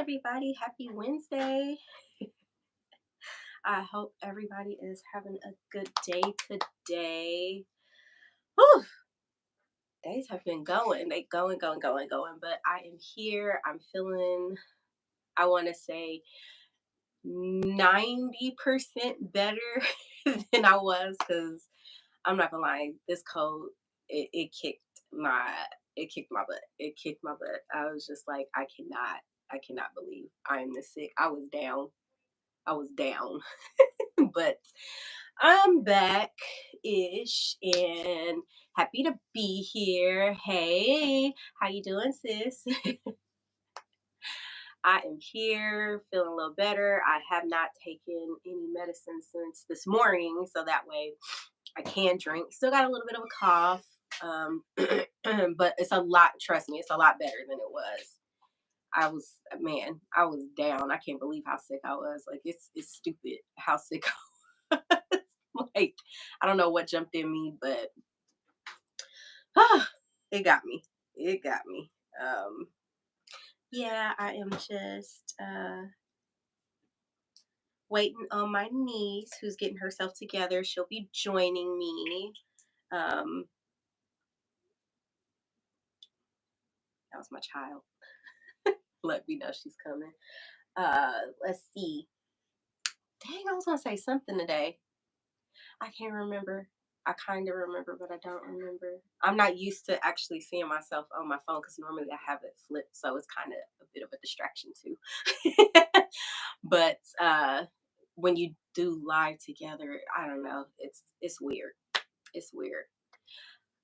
everybody. Happy Wednesday. I hope everybody is having a good day today. Whew, days have been going. They going. But I am here. I'm feeling, I want to say 90% better than I was because I'm not gonna lie, this cold, it kicked my butt. It kicked my butt. I was just like, I cannot believe I am this sick. I was down. I was down. But I'm back ish and happy to be here. Hey, how you doing, sis? I am here, feeling a little better. I have not taken any medicine since this morning, so that way I can drink. Still got a little bit of a cough, but it's a lot. Trust me, it's a lot better than it was. I was down. I can't believe how sick I was. Like it's stupid how sick I was. Like I don't know what jumped in me, but it got me. It got me. Yeah, I am just waiting on my niece who's getting herself together. She'll be joining me. Um, that was my child. Let me know she's coming. Let's see. Dang, I was gonna say something today. I can't remember. I kind of remember, but I don't remember. I'm not used to actually seeing myself on my phone because normally I have it flipped, so it's kind of a bit of a distraction too. But when you do live together, I don't know. It's weird. It's weird.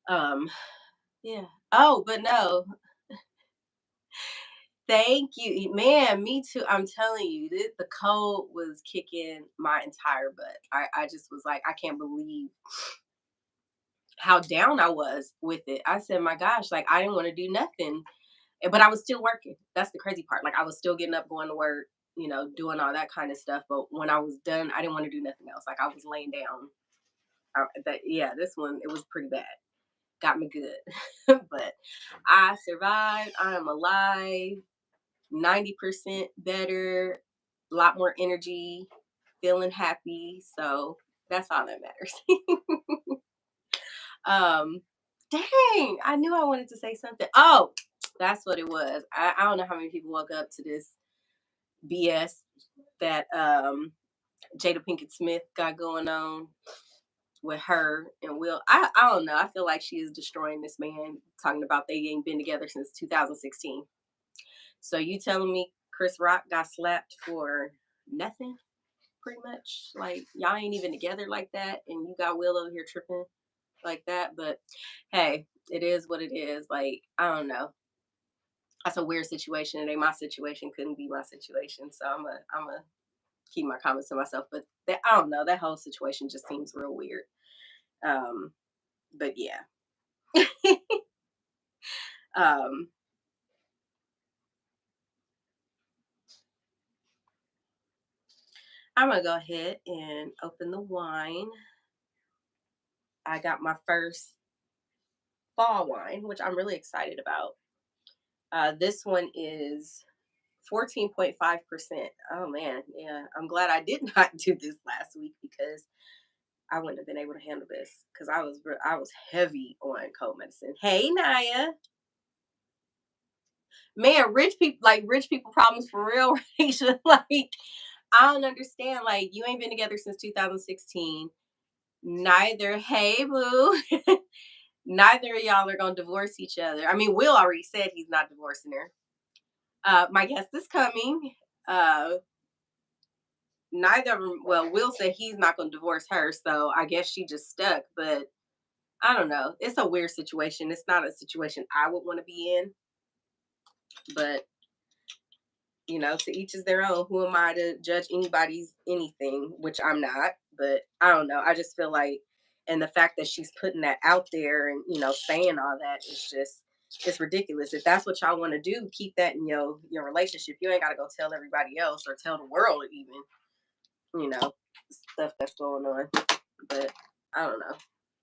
Um, yeah. Oh, but no. Thank you, man. Me too. I'm telling you, the cold was kicking my entire butt. I just was like, I can't believe how down I was with it. I said, my gosh, like I didn't want to do nothing, but I was still working. That's the crazy part. Like I was still getting up, going to work, doing all that kind of stuff. But when I was done, I didn't want to do nothing else. Like I was laying down. Yeah, this one it was pretty bad. Got me good, but I survived. I am alive. 90% better. A lot more energy. Feeling happy. So that's all that matters. Um, dang, I knew I wanted to say something. Oh, that's what it was. I don't know how many people woke up to this BS that Jada Pinkett Smith got going on with her and Will. I don't know. I feel like she is destroying this man, talking about they ain't been together since 2016. So you telling me Chris Rock got slapped for nothing? Pretty much. Like y'all ain't even together like that, and you got Will over here tripping like that. But hey, it is what it is. Like I don't know. That's a weird situation. It ain't my situation. Couldn't be my situation. So I'm a keep my comments to myself. But I don't know. That whole situation just seems real weird. Um, but yeah. um, I'm gonna go ahead and open the wine. I got my first fall wine, which I'm really excited about. This one is 14.5%. Oh man, yeah. I'm glad I did not do this last week because I wouldn't have been able to handle this because I was heavy on cold medicine. Hey Naya, man, rich people problems for real, Raisha. Like I don't understand. Like you ain't been together since 2016. Neither, hey boo. Neither of y'all are gonna divorce each other. I mean, Will already said he's not divorcing her. My guest is coming. Uh, neither of them. Well, Will said he's not gonna divorce her, so I guess she just stuck. But I don't know. It's a weird situation. It's not a situation I would want to be in. But to each is their own. Who am I to judge anybody's anything? Which I'm not. But I don't know. I just feel like, and the fact that she's putting that out there and saying all that is just it's ridiculous. If that's what y'all want to do, keep that in your relationship. You ain't got to go tell everybody else or tell the world even. Stuff that's going on. But I don't know.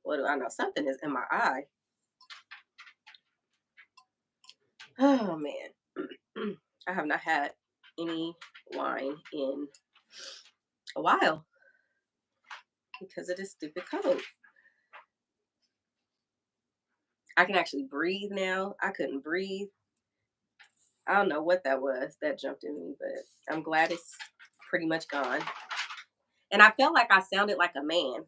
What do I know? Something is in my eye. Oh man. I have not had any wine in a while because of this stupid code. I can actually breathe now. I couldn't breathe. I don't know what that was that jumped in me, but I'm glad it's pretty much gone. And I felt like I sounded like a man.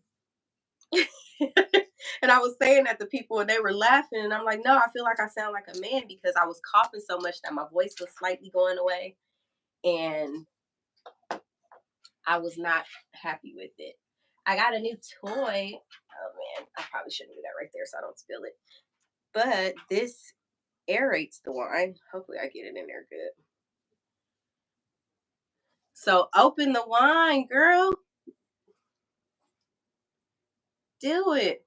And I was saying that to people and they were laughing. And I'm like, no, I feel like I sound like a man because I was coughing so much that my voice was slightly going away. And I was not happy with it. I got a new toy. Oh man, I probably shouldn't do that right there so I don't spill it. But this aerates the wine. Hopefully I get it in there good. So open the wine, girl. Do it.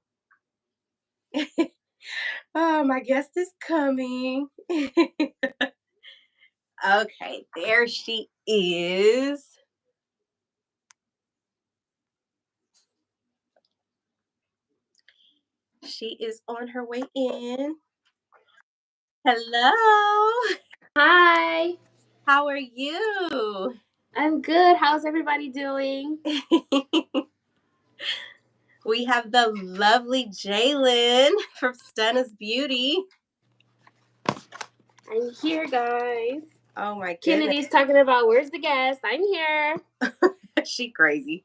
Oh, my guest is coming. Okay, there she is. She is on her way in. Hello. Hi, How are you? I'm good. How's everybody doing? We have the lovely Jaylen from Stunnas Beauty. I'm here, guys. Oh my goodness. Kennedy's talking about where's the guest? I'm here. She crazy.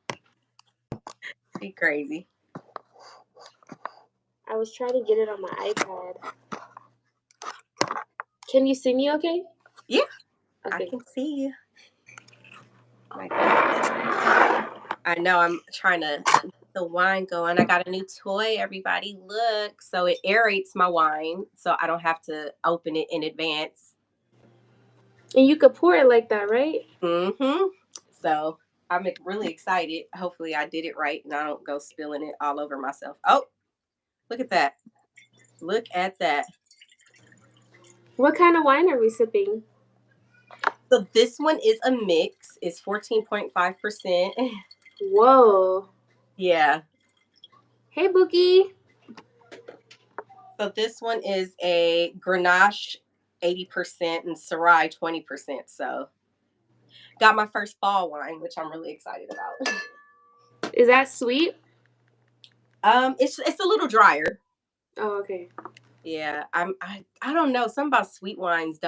She crazy. I was trying to get it on my iPad. Can you see me okay? Yeah, Okay. I can see you. My goodness. I know I'm trying to get the wine going. I got a new toy, everybody. Look. So it aerates my wine so I don't have to open it in advance. And you could pour it like that, right? Mm-hmm. So I'm really excited. Hopefully I did it right and I don't go spilling it all over myself. Oh, look at that. Look at that. What kind of wine are we sipping? So this one is a mix. It's 14.5%. Whoa. Yeah. Hey, Bookie. So this one is a Grenache 80% and Syrah 20%. So got my first fall wine, which I'm really excited about. Is that sweet? It's a little drier. Oh, okay. Yeah, I don't know. Something about sweet wines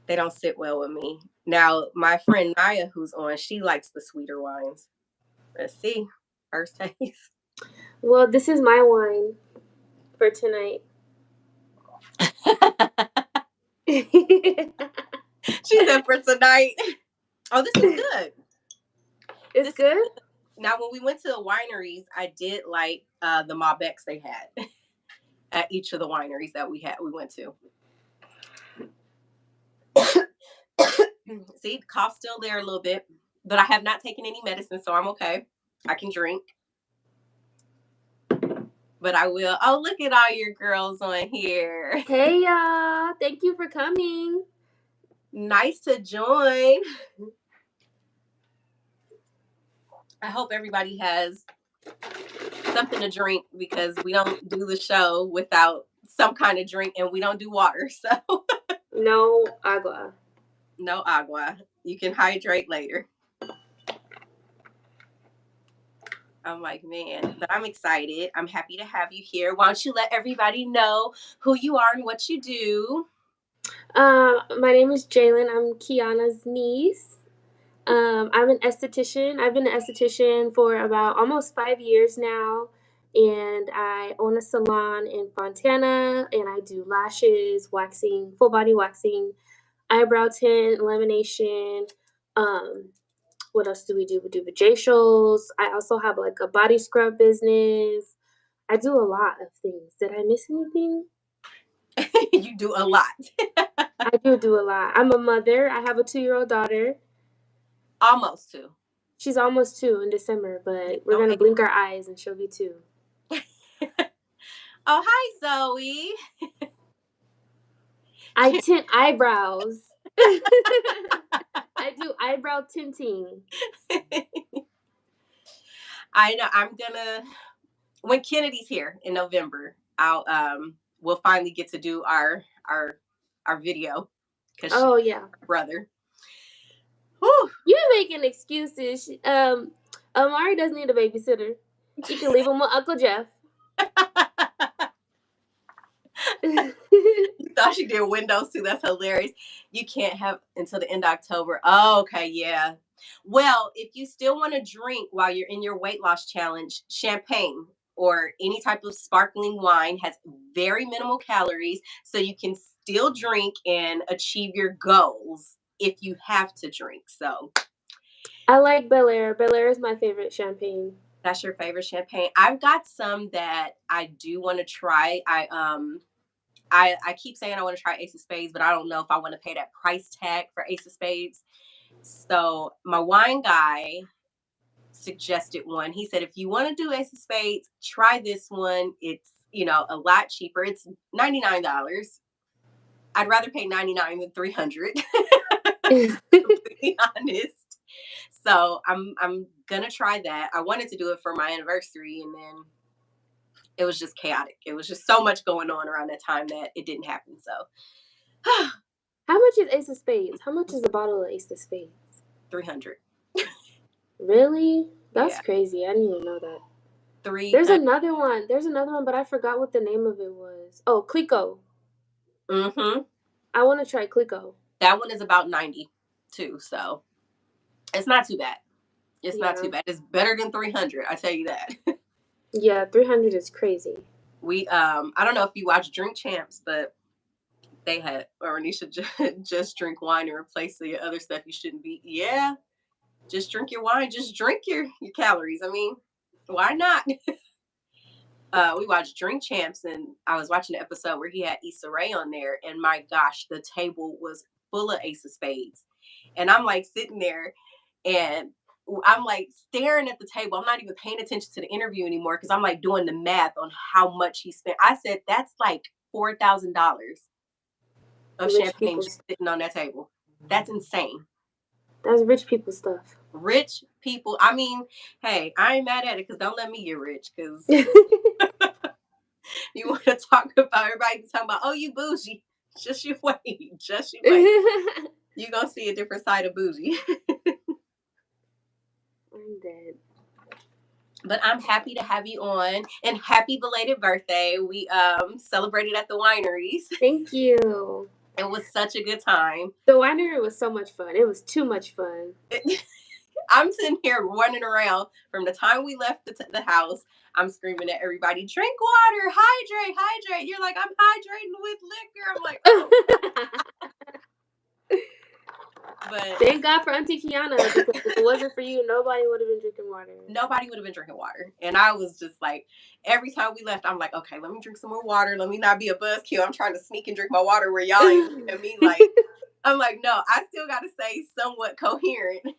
they don't sit well with me. Now my friend Naya, who's on, she likes the sweeter wines. Let's see. First taste. Well, this is my wine for tonight. She said for tonight. Oh, this is good. It's This good? Now, when we went to the wineries, I did like the Malbecs they had at each of the wineries that we went to. See, the cough's still there a little bit, but I have not taken any medicine, so I'm okay. I can drink. But I will. Oh, look at all your girls on here. Hey, y'all. Thank you for coming. Nice to join. I hope everybody has something to drink because we don't do the show without some kind of drink and we don't do water. So No agua. no agua. You can hydrate later. I'm like, man, but I'm excited. I'm happy to have you here. Why don't you let everybody know who you are and what you do? My name is Jaylen. I'm Kiana's niece. I'm an esthetician. I've been an esthetician for about almost 5 years now, and I own a salon in Fontana, and I do lashes, waxing, full body waxing, eyebrow tint, lamination. Um, what else do we do? We do vajacials. I also have like a body scrub business. I do a lot of things. Did I miss anything? You do a lot. I do a lot. I'm a mother. I have a 2-year-old daughter. Almost two. She's almost 2 in December, but we're Don't gonna age. blink our eyes and she'll be 2. Oh, hi, Zoe. I tint eyebrows. I do eyebrow tinting. I know. When Kennedy's here in November, we'll finally get to do our video. because Oh, she's yeah. her brother. Whew. You're making excuses. Amari doesn't need a babysitter. You can leave him with Uncle Jeff. You thought she did windows too. That's hilarious. You can't have until the end of October. Oh, okay, yeah. Well, if you still want to drink while you're in your weight loss challenge, champagne or any type of sparkling wine has very minimal calories, so you can still drink and achieve your goals if you have to drink. So I like Bel Air. Bel Air is my favorite champagne. that's your favorite champagne. I've got some that I do want to try. I keep saying I want to try Ace of Spades, but I don't know if I want to pay that price tag for Ace of Spades. So my wine guy suggested one. He said, if you want to do Ace of Spades, try this one. It's, a lot cheaper. It's $99. I'd rather pay 99 than 300, to be honest. So I'm gonna try that. I wanted to do it for my anniversary, and then it was just chaotic. It was just so much going on around that time that it didn't happen. So How much is Ace of Spades? How much is a bottle of Ace of Spades? 300. Really? That's Yeah, crazy. I didn't even know that. There's 300. another one. There's another one, but I forgot what the name of it was. Oh, Clico. Mm-hmm. I want to try Clico. That one is about 90 too. So it's not too bad. It's not Yeah. too bad. It's better than 300. I tell you that. Yeah, 300 is crazy. I don't know if you watch Drink Champs, but they had, or Anisha just drink wine and replace the other stuff you shouldn't be. Yeah, just drink your wine. Just drink your calories. I mean, why not? We watched Drink Champs, and I was watching the episode where he had Issa Rae on there, and my gosh, the table was full of Ace of Spades, and I'm like sitting there, and I'm like staring at the table. I'm not even paying attention to the interview anymore because I'm like doing the math on how much he spent. I said that's like $4,000 of Rich champagne people. just sitting on that table. That's insane. That's rich people stuff. Rich people. I mean, hey, I ain't mad at it because don't let me get rich because you want to talk about everybody talking about, oh, you bougie. Just you wait. Just you wait. You're going to see a different side of bougie. I'm dead. But I'm happy to have you on, and happy belated birthday. We celebrated at the wineries. Thank you. It was such a good time. The winery was so much fun. It was too much fun. I'm sitting here running around from the time we left the house. I'm screaming at everybody, drink water, hydrate, hydrate. You're like, I'm hydrating with liquor. I'm like, oh. But thank God for Auntie Kiana, because if it wasn't for you, nobody would have been drinking water. Nobody would have been drinking water. And I was just like, every time we left, I'm like, okay, let me drink some more water. Let me not be a buzzkill. I'm trying to sneak and drink my water where y'all ain't looking at me like, I'm like, no, I still got to stay somewhat coherent.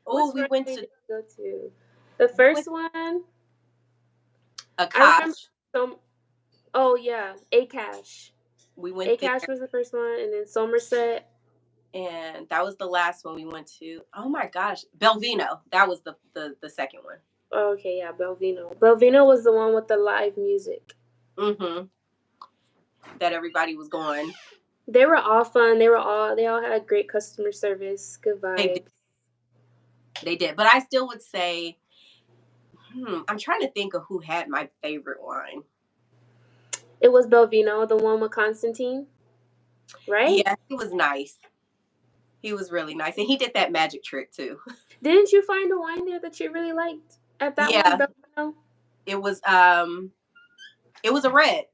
Oh, we went to go to the first one. Akash. Oh yeah, Akash. We went there. Akash was the first one, and then Somerset. And that was the last one we went to. Oh my gosh, Belvino. That was the second one. Oh, okay, yeah, Belvino. Belvino was the one with the live music. Mm-hmm. That everybody was going. They were all fun. They all had great customer service, good vibes. They did. But I still would say, I'm trying to think of who had my favorite wine. It was Belvino, the one with Constantine, right? Yeah, he was nice. He was really nice. And he did that magic trick too. Didn't you find a wine there that you really liked at that one, Belvino? It was a red.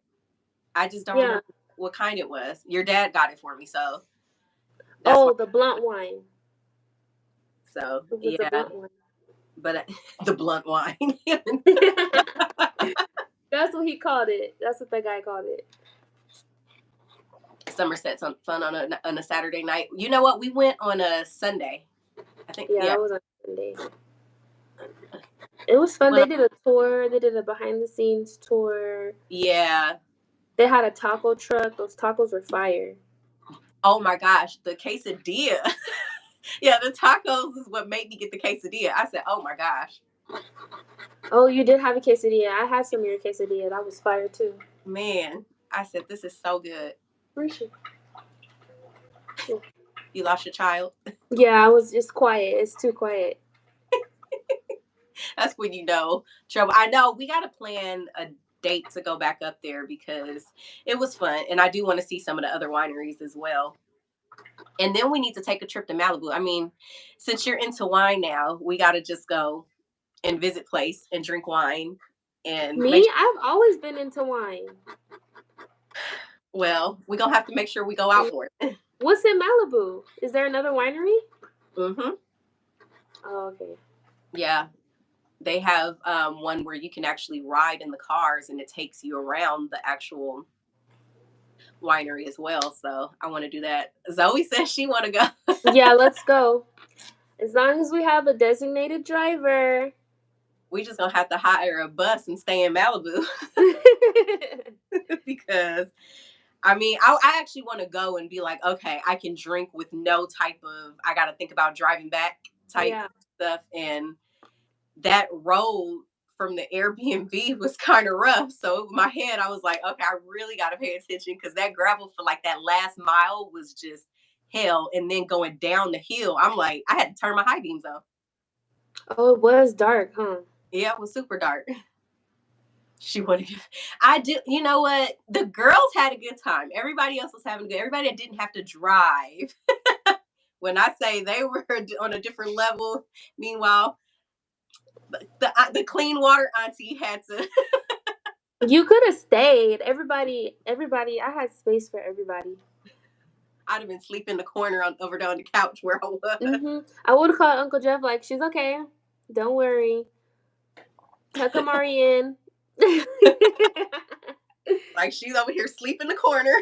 I just don't remember what kind it was. Your dad got it for me, so the blunt wine. So it was a blunt wine. But the blunt wine. That's what he called it. That's what that guy called it. Somerset's fun on a Saturday night. You know what? We went on a Sunday. I think. Yeah, it was on Sunday. It was fun. They did a tour. They did a behind the scenes tour. Yeah. They had a taco truck. Those tacos were fire. Oh my gosh, the quesadilla. Yeah, the tacos is what made me get the quesadilla. I said, oh my gosh. Oh, you did have a quesadilla. I had some of your quesadilla. That was fire too. Man, I said, this is so good. Where's she? You lost your child. Yeah, I was just quiet. It's too quiet. That's when you know trouble. I know we got to plan a date to go back up there because it was fun, and I do want to see some of the other wineries as well. And then we need to take a trip to Malibu. I mean, since you're into wine now, we got to just go and visit place and drink wine and make. Me, I've always been into wine. Well, we're gonna have to make sure we go out more. What's in Malibu? Is there another winery? Mm-hmm. Oh, okay. Yeah, they have one where you can actually ride in the cars and it takes you around the actual winery as well. So I want to do that. Zoe says she want to go. Yeah, let's go. As long as we have a designated driver. We just gonna have to hire a bus and stay in Malibu because I mean, I actually want to go and be like, okay, I can drink with no type of, I got to think about driving back type Yeah. stuff. And that road from the Airbnb was kind of rough. So in my head, I was like, okay, I really got to pay attention because that gravel for like that last mile was just hell. And then going down the hill, I'm like, I had to turn my high beams off. Oh, it was dark, huh? Yeah, it was super dark. She wanted. I do. You know what? The girls had a good time. Everybody else was having a good. Everybody that didn't have to drive. When I say they were on a different level, meanwhile, the clean water auntie had to. You could have stayed. Everybody. I had space for everybody. I'd have been sleeping in the corner over there on the couch where I was. I would have called Uncle Jeff like, she's okay. Don't worry. Tuck Amari in. Like she's over here sleeping in the corner,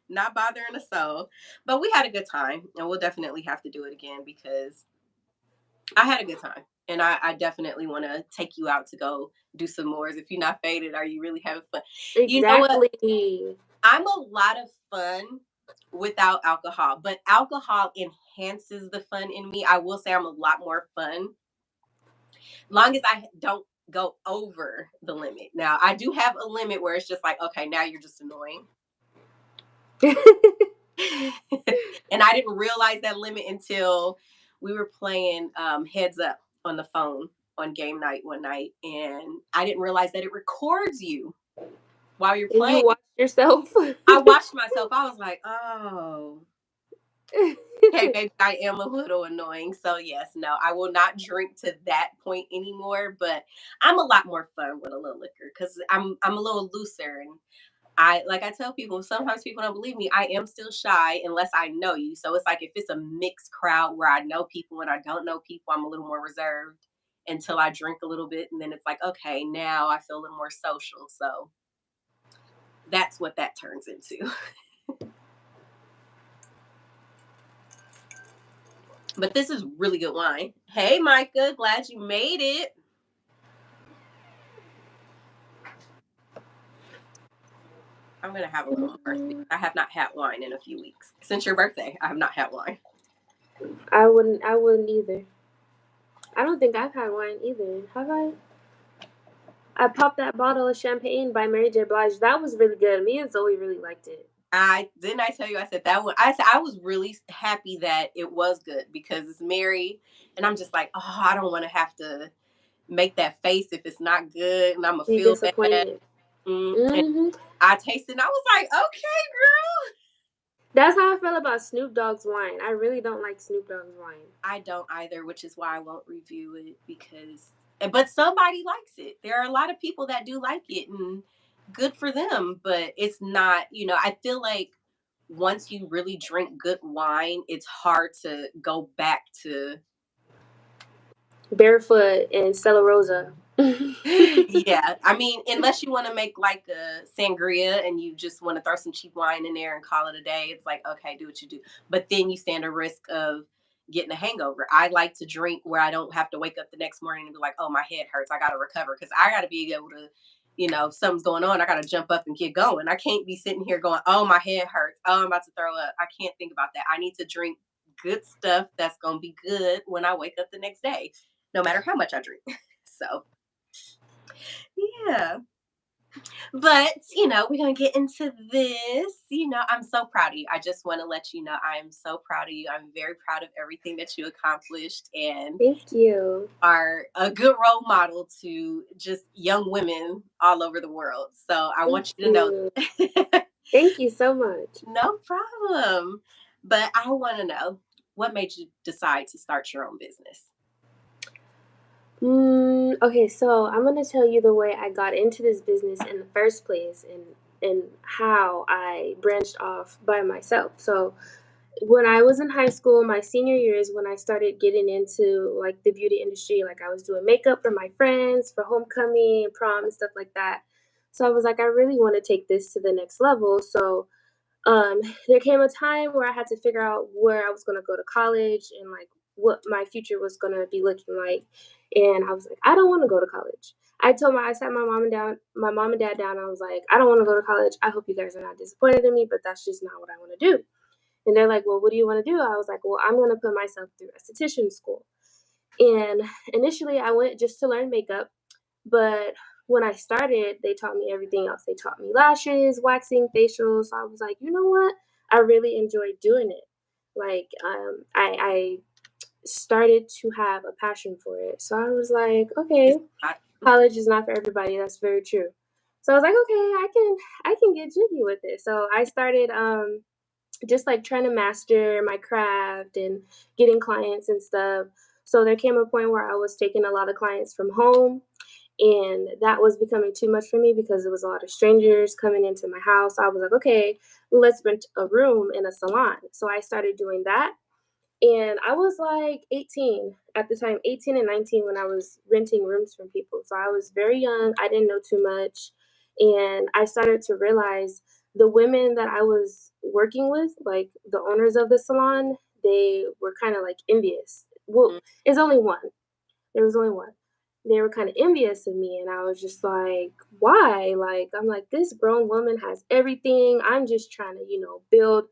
not bothering a soul. But we had a good time, and we'll definitely have to do it again because I had a good time. And I definitely want to take you out to go do some more. If you're not faded, are you really having fun? You know what? Exactly. I'm a lot of fun without alcohol, but alcohol enhances the fun in me. I will say I'm a lot more fun, long as I don't go over the limit. Now, I do have a limit where it's just like, okay, now you're just annoying. And I didn't realize that limit until we were playing Heads Up on the phone on game night one night, and I didn't realize that it records you while you're And you playing. watch yourself. I watched myself. I was like, oh, okay, maybe I am a little annoying. So yes, no, I will not drink to that point anymore. But I'm a lot more fun with a little liquor because I'm a little looser, and I tell people, sometimes people don't believe me. I am still shy unless I know you. So it's like if it's a mixed crowd where I know people and I don't know people, I'm a little more reserved until I drink a little bit, and then it's like, okay, now I feel a little more social. So that's what that turns into. But this is really good wine. Hey, Micah, glad you made it. I'm gonna have a little more. I have not had wine in a few weeks. Since your birthday, I have not had wine. I wouldn't either. I don't think I've had wine either. Have I? I popped that bottle of champagne by Mary J. Blige. That was really good. Me and Zoe really liked it. I tell you I said that one. I said I was really happy that it was good because it's Mary, and I'm just like, oh, I don't want to have to make that face if it's not good, and I'm gonna Be feel bad. disappointed. And Hmm I tasted, and I was like, okay, girl. That's how I feel about Snoop Dogg's wine. I really don't like Snoop Dogg's wine. I don't either, which is why I won't review it because but somebody likes it. There are a lot of people that do like it and good for them, but it's not, I feel like once you really drink good wine, it's hard to go back to Barefoot and Stella Rosa. yeah. I mean, unless you want to make like a sangria and you just want to throw some cheap wine in there and call it a day, it's like, okay, do what you do. But then you stand a risk of getting a hangover. I like to drink where I don't have to wake up the next morning and be like, oh, my head hurts. I got to recover because I got to be able to, if something's going on, I got to jump up and get going. I can't be sitting here going, oh, my head hurts. Oh, I'm about to throw up. I can't think about that. I need to drink good stuff that's going to be good when I wake up the next day, no matter how much I drink. So, yeah. But, we're going to get into this. I'm so proud of you. I just want to let you know I am so proud of you. I'm very proud of everything that you accomplished and Thank you. are a good role model to just young women all over the world. So I Thank want you to know you. that. Thank you so much. No problem. But I want to know what made you decide to start your own business? Okay, so I'm gonna tell you the way I got into this business in the first place and how I branched off by myself. So when I was in high school, my senior year is when I started getting into like the beauty industry. Like I was doing makeup for my friends for homecoming, prom, and stuff like that. So I was like, I really want to take this to the next level. So um, there came a time where I had to figure out where I was going to go to college and like what my future was going to be looking like. And I was like, I don't want to go to college. I sat my mom and dad down. And I was like, I don't want to go to college. I hope you guys are not disappointed in me, but that's just not what I want to do. And they're like, well, what do you want to do? I was like, well, I'm going to put myself through esthetician school. And initially, I went just to learn makeup. But when I started, they taught me everything else. They taught me lashes, waxing, facials. So I was like, you know what? I really enjoyed doing it. Like, I started to have a passion for it. So I was like, It's okay, not, college is not for everybody. That's very true. So I was like, okay, I can get jiggy with it. So I started just like trying to master my craft and getting clients and stuff. So there came a point where I was taking a lot of clients from home, and that was becoming too much for me because there was a lot of strangers coming into my house. I was like, okay, let's rent a room in a salon. So I started doing that, and I was like 18 at the time, 18 and 19 when I was renting rooms from people. So I was very young. I didn't know too much. And I started to realize the women that I was working with, like the owners of the salon, they were kind of like envious. Well, mm, it's only one. There was only one. They were kind of envious of me, and I was just like, why? Like, I'm like, this grown woman has everything. I'm just trying to, build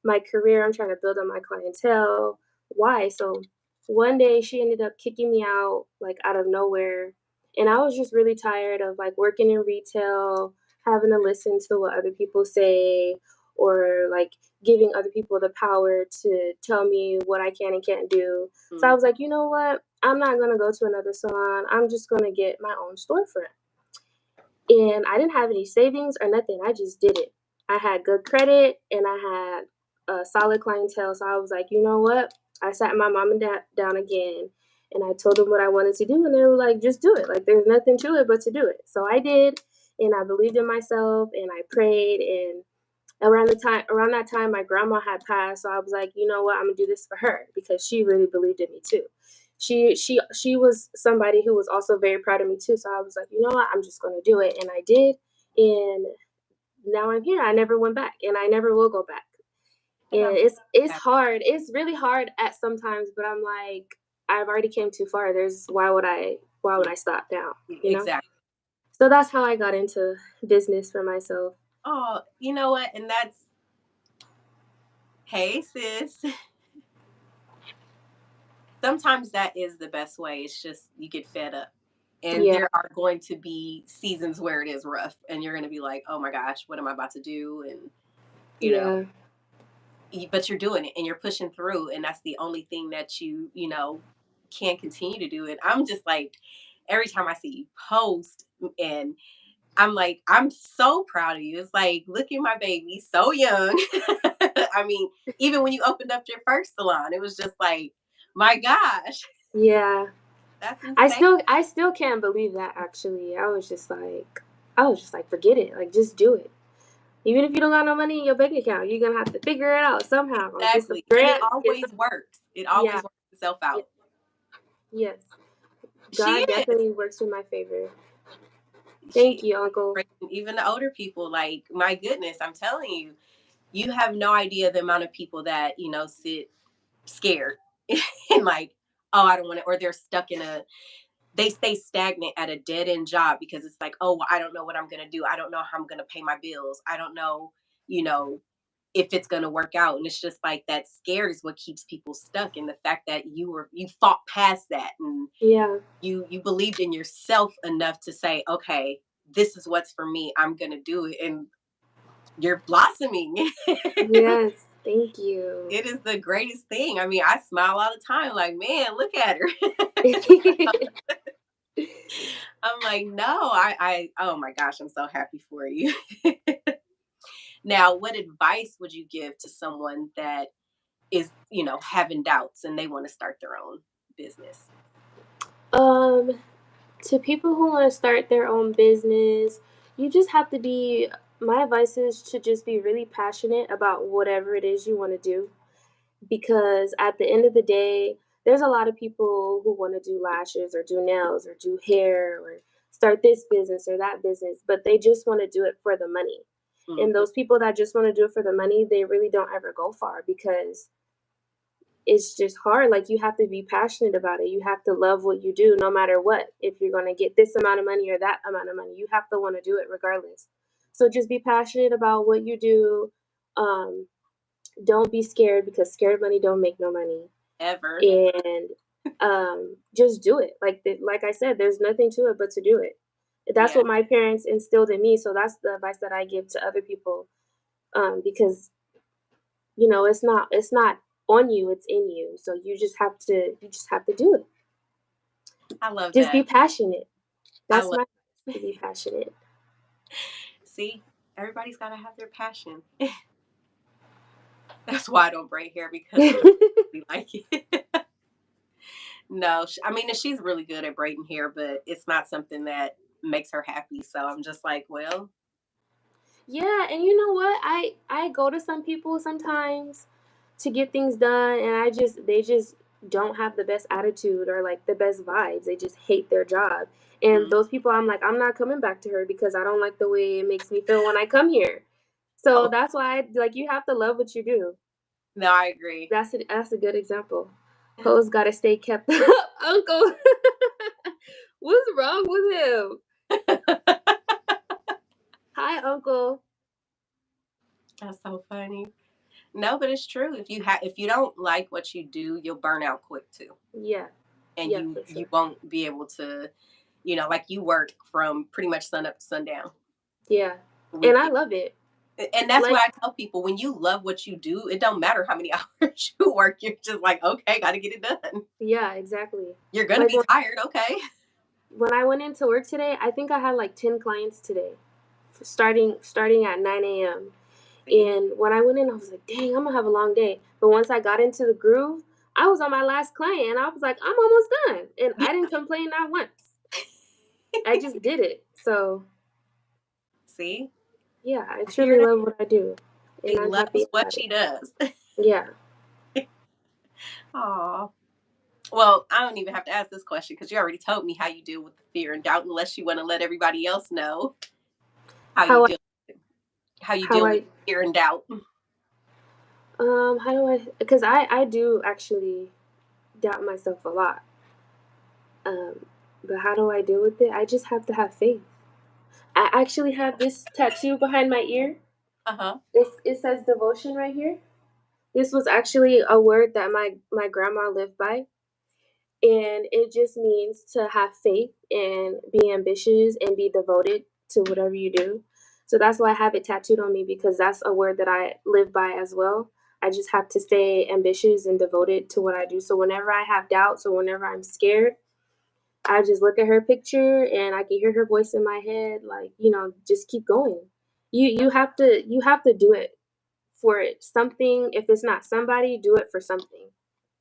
my career. I'm trying to build up my clientele. Why? So one day she ended up kicking me out, like out of nowhere. And I was just really tired of like working in retail, having to listen to what other people say, or like giving other people the power to tell me what I can and can't do. So I mm, was like, you know what? I'm not gonna go to another salon. I'm just gonna get my own storefront. And I didn't have any savings or nothing. I just did it. I had good credit and I had a solid clientele. So I was like, you know what? I sat my mom and dad down again and I told them what I wanted to do. And they were like, just do it. Like, there's nothing to it but to do it. So I did. And I believed in myself and I prayed. And around that time my grandma had passed, so I was like, you know what, I'm gonna do this for her because she really believed in me too. She was somebody who was also very proud of me too, so I was like, you know what, I'm just gonna do it, and I did. And now I'm here. I never went back and I never will go back. and And I'm it's happy. hard, it's really hard at sometimes, but I'm like, I've already came too far. There's why would I stop now, you know? Exactly. So that's how I got into business for myself. Oh, you know what? And that's, hey, sis. Sometimes that is the best way. It's just you get fed up. And Yeah. there are going to be seasons where it is rough and you're going to be like, oh my gosh, what am I about to do? And, you know, Yeah. but you're doing it and you're pushing through. And that's the only thing that can continue to do. And I'm just like, every time I see you post and I'm like, I'm so proud of you. It's like, look at my baby, so young. I mean, even when you opened up your first salon, it was just like, my gosh, Yeah. that's I insane. still I still can't believe that actually. I was just like, forget it. Like, just do it. Even if you don't got no money in your bank account, you're gonna have to figure it out somehow. Or get some Exactly. And it grants, get some. always works. It Yeah, always works itself yeah, out. yes. She God is. definitely works in my favor. Thank She you, Uncle. even the older people, like, my goodness, I'm telling you, you have no idea the amount of people that, sit scared and like, oh, I don't want to, or they're stuck they stay stagnant at a dead end job because it's like, oh, well, I don't know what I'm going to do. I don't know how I'm going to pay my bills. I don't know, you know, if it's going to work out. And it's just like that scare is what keeps people stuck. And the fact that you fought past that and Yeah, you believed in yourself enough to say, okay, this is what's for me. I'm going to do it. And you're blossoming. Yes, thank you. It is the greatest thing. I mean, I smile all the time, like, man, look at her. I'm like, no, oh my gosh, I'm so happy for you. Now, what advice would you give to someone that is, having doubts and they want to start their own business? Um, to people who want to start their own business, you just have to be, my advice is to just be really passionate about whatever it is you want to do. Because at the end of the day, there's a lot of people who want to do lashes or do nails or do hair or start this business or that business, but they just want to do it for the money. And Mhm. those people that just want to do it for the money, they really don't ever go far because it's just hard. Like, you have to be passionate about it. You have to love what you do no matter what. If you're going to get this amount of money or that amount of money, you have to want to do it regardless. So just be passionate about what you do. Um, don't be scared because scared money don't make no money. Ever. And just do it. Like I said, there's nothing to it but to do it. That's Yeah, what my parents instilled in me. So that's the advice that I give to other people. Because it's not on you, it's in you. So you just have to do it. I love Just be that. passionate. I That's love my advice, to be passionate. See, everybody's got to have their passion. That's why I don't braid hair because I really like it. No, I mean, and she's really good at braiding hair, but it's not something that makes her happy. So I'm just like, well, Yeah, and you know what? I go to some people sometimes to get things done, and they just don't have the best attitude or like the best vibes. They just hate their job. And mm, those people, I'm like, I'm not coming back to her because I don't like the way it makes me feel when I come here. So oh, that's why like you have to love what you do. no, I agree. That's a good example. Hoes gotta stay kept up. Uncle. What's wrong with him? Hi, Uncle. That's so funny. No, but it's true. If you don't like what you do, you'll burn out quick too, Yeah. and Yeah, you for you sure. won't be able to, like you work from pretty much sun up to sundown. Yeah. And We I love it. And that's what Like, I tell people. When you love what you do, it don't matter how many hours you work. You're just like, okay, got to get it done. yeah, exactly. You're gonna Like be tired, okay? when I went into work today, I think I had like 10 clients today, starting at 9 a.m. See, And when I went in, I was like, dang, I'm gonna have a long day. But once I got into the groove, I was on my last client and I was like, I'm almost done. And yeah, I didn't complain not once. I just did it. So see, yeah, I I hear truly that. love what I do. And She I'm loves happy what about it. she does. Yeah. Aw. Well, I don't even have to ask this question because you already told me how you deal with the fear and doubt. Unless you want to let everybody else know how you How I deal how you how deal with I fear and doubt. how do I because I do actually doubt myself a lot. Um but how do I deal with it? I just have to have faith. I actually have this tattoo behind my ear. Uh huh. It says devotion right here. This was actually a word that my grandma lived by, and it just means to have faith and be ambitious and be devoted to whatever you do. So that's why I have it tattooed on me because that's a word that I live by as well. I just have to stay ambitious and devoted to what I do. So whenever I have doubts or whenever I'm scared, I just look at her picture and I can hear her voice in my head, like, just keep going. You have to do it for it. Something, if it's not somebody, do it for something.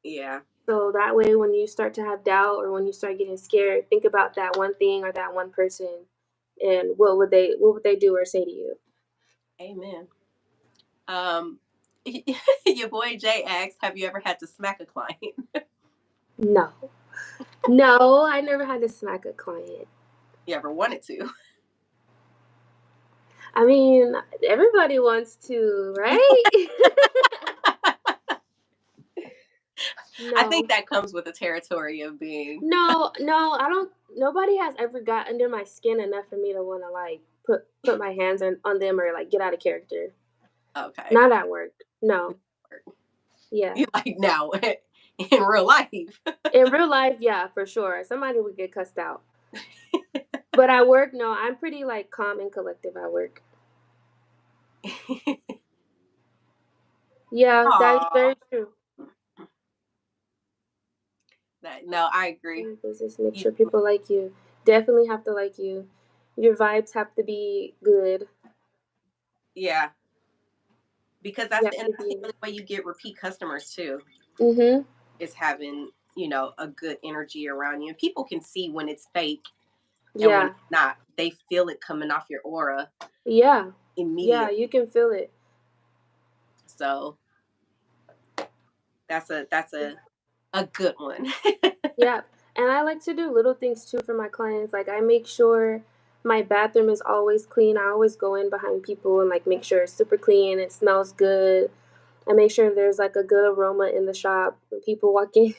Yeah. So that way when you start to have doubt or when you start getting scared, think about that one thing or that one person and what would they do or say to you? Amen. Um, your boy Jay asks, "Have you ever had to smack a client?" No. No, I never had to smack a client. You ever wanted to? I mean, everybody wants to, right? I think No. that comes with the territory of being No, no, I don't. Nobody has ever got under my skin enough for me to want to like put my hands on them or like get out of character. okay. Not at work. No. Yeah. You like now in real life. In real life, yeah, for sure. Somebody would get cussed out. But at work, no, I'm pretty like calm and collective at work. Yeah, that is Aw. very true. No, I agree. In business, make You, sure people like you. Definitely have to like you. Your vibes have to be good. yeah, because You that's have and to that's the be. only way you get repeat customers too, Mhm. is having, a good energy around you. And people can see when it's fake and when Yeah. it's not. They feel it coming off your aura Yeah. Yeah, immediately. you can feel it. So that's a good one. Yeah. And I like to do little things too for my clients. Like I make sure my bathroom is always clean. I always go in behind people and like make sure it's super clean, it smells good. I make sure there's like a good aroma in the shop when people walk in.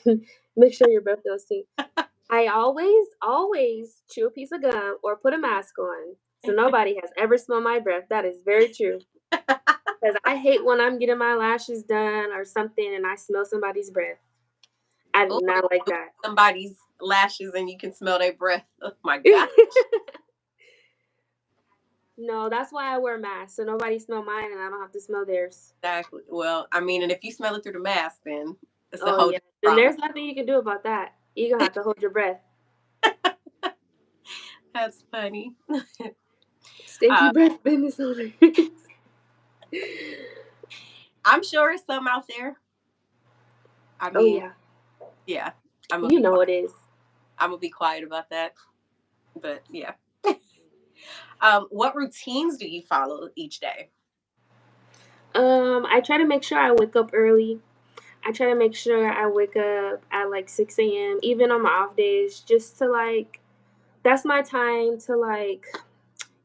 Make sure your breath smells clean. I always, always chew a piece of gum or put a mask on. So nobody has ever smelled my breath. That is very true. Because I hate when I'm getting my lashes done or something and I smell somebody's breath. I do Oh, not like that. somebody's lashes and you can smell their breath. Oh my god. No, that's why I wear masks. So nobody smell mine and I don't have to smell theirs. Exactly. Well, I mean, and if you smell it through the mask, then it's a Oh, whole yeah. different Then problem. there's nothing you can do about that. You're going to have to hold your breath. That's funny. Stinky Uh, breath business owners. I'm sure it's some out there. I Oh, mean, yeah. yeah, I'm gonna You be know quiet. it is. I'm gonna be quiet about that. But yeah. What routines do you follow each day? I try to make sure I wake up early. I try to make sure I wake up at like 6 a.m. even on my off days, just to like that's my time to like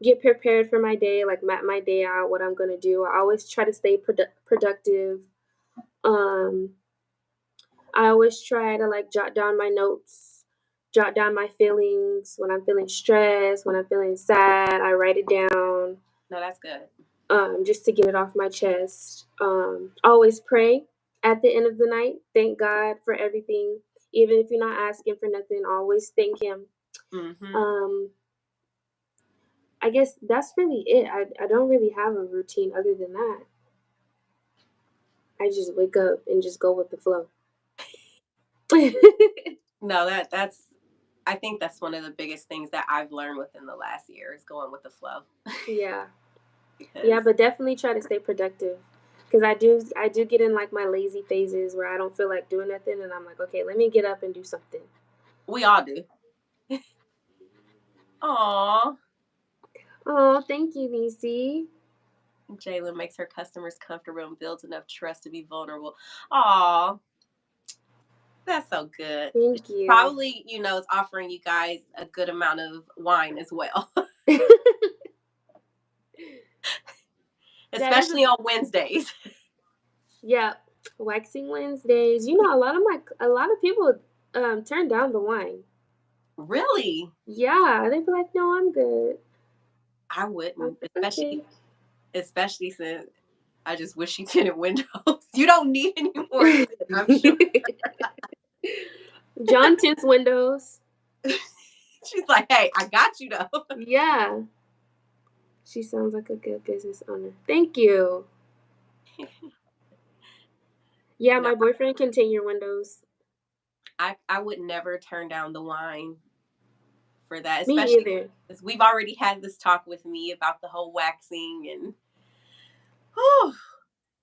get prepared for my day, like map my day out, what I'm gonna do. I always try to stay productive. Um, I always try to like jot down my notes, jot down my feelings when I'm feeling stressed, when I'm feeling sad. I write it down, No, that's good. just to get it off my chest. Always pray at the end of the night. Thank God for everything. Even if you're not asking for nothing, always thank Him. Mm-hmm. Um, I guess that's really it. I don't really have a routine other than that. I just wake up and just go with the flow. No, that's. I think that's one of the biggest things that I've learned within the last year is going with the flow. Yeah. Yeah, Because but definitely try to stay productive. Cause I do get in like my lazy phases where I don't feel like doing nothing, and I'm like, okay, let me get up and do something. we all do. Aw. Oh, thank you, Nisi. Jaylen makes her customers comfortable and builds enough trust to be vulnerable. Aw, that's so good. Thank you. Probably, is offering you guys a good amount of wine as well, That is especially on Wednesdays. yeah, waxing Wednesdays. You know, a lot of people turn down the wine. Really? Yeah, they be like, no, I'm good. I I'm wouldn't, especially okay. especially since I just wish she tinted windows. You don't need any more tint, I'm sure. John tints windows. She's like, hey, I got you though. Yeah, she sounds like a good business owner. Thank you. Yeah, No, my boyfriend can tint your windows. I would never turn down the wine for that, Me especially either. because we've already had this talk with me about the whole waxing and whew,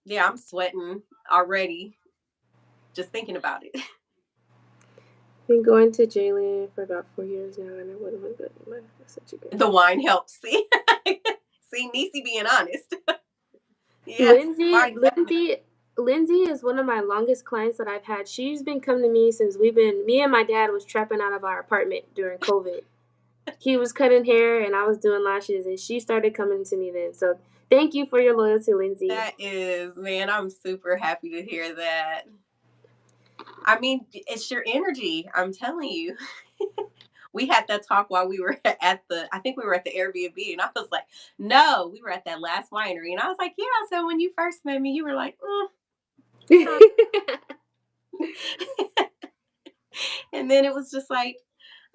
yeah, I'm sweating already just thinking about it. Been going to Jaylen for about 4 years now, and I wouldn't want to go anywhere. That's such a good. The wine helps. See, see, Nisi being honest. Yes, Lindsay, wine definitely. Lindsay, Lindsay is one of my longest clients that I've had. She's been coming to me since me and my dad was trapping out of our apartment during COVID. He was cutting hair and I was doing lashes, and she started coming to me then. So thank you for your loyalty, Lindsay. That is, man, I'm super happy to hear that. I mean, it's your energy. I'm telling you. We had that talk while we were I think we were at the Airbnb, and I was like, no, we were at that last winery. And I was like, yeah, so when you first met me, you were like, and then it was just like,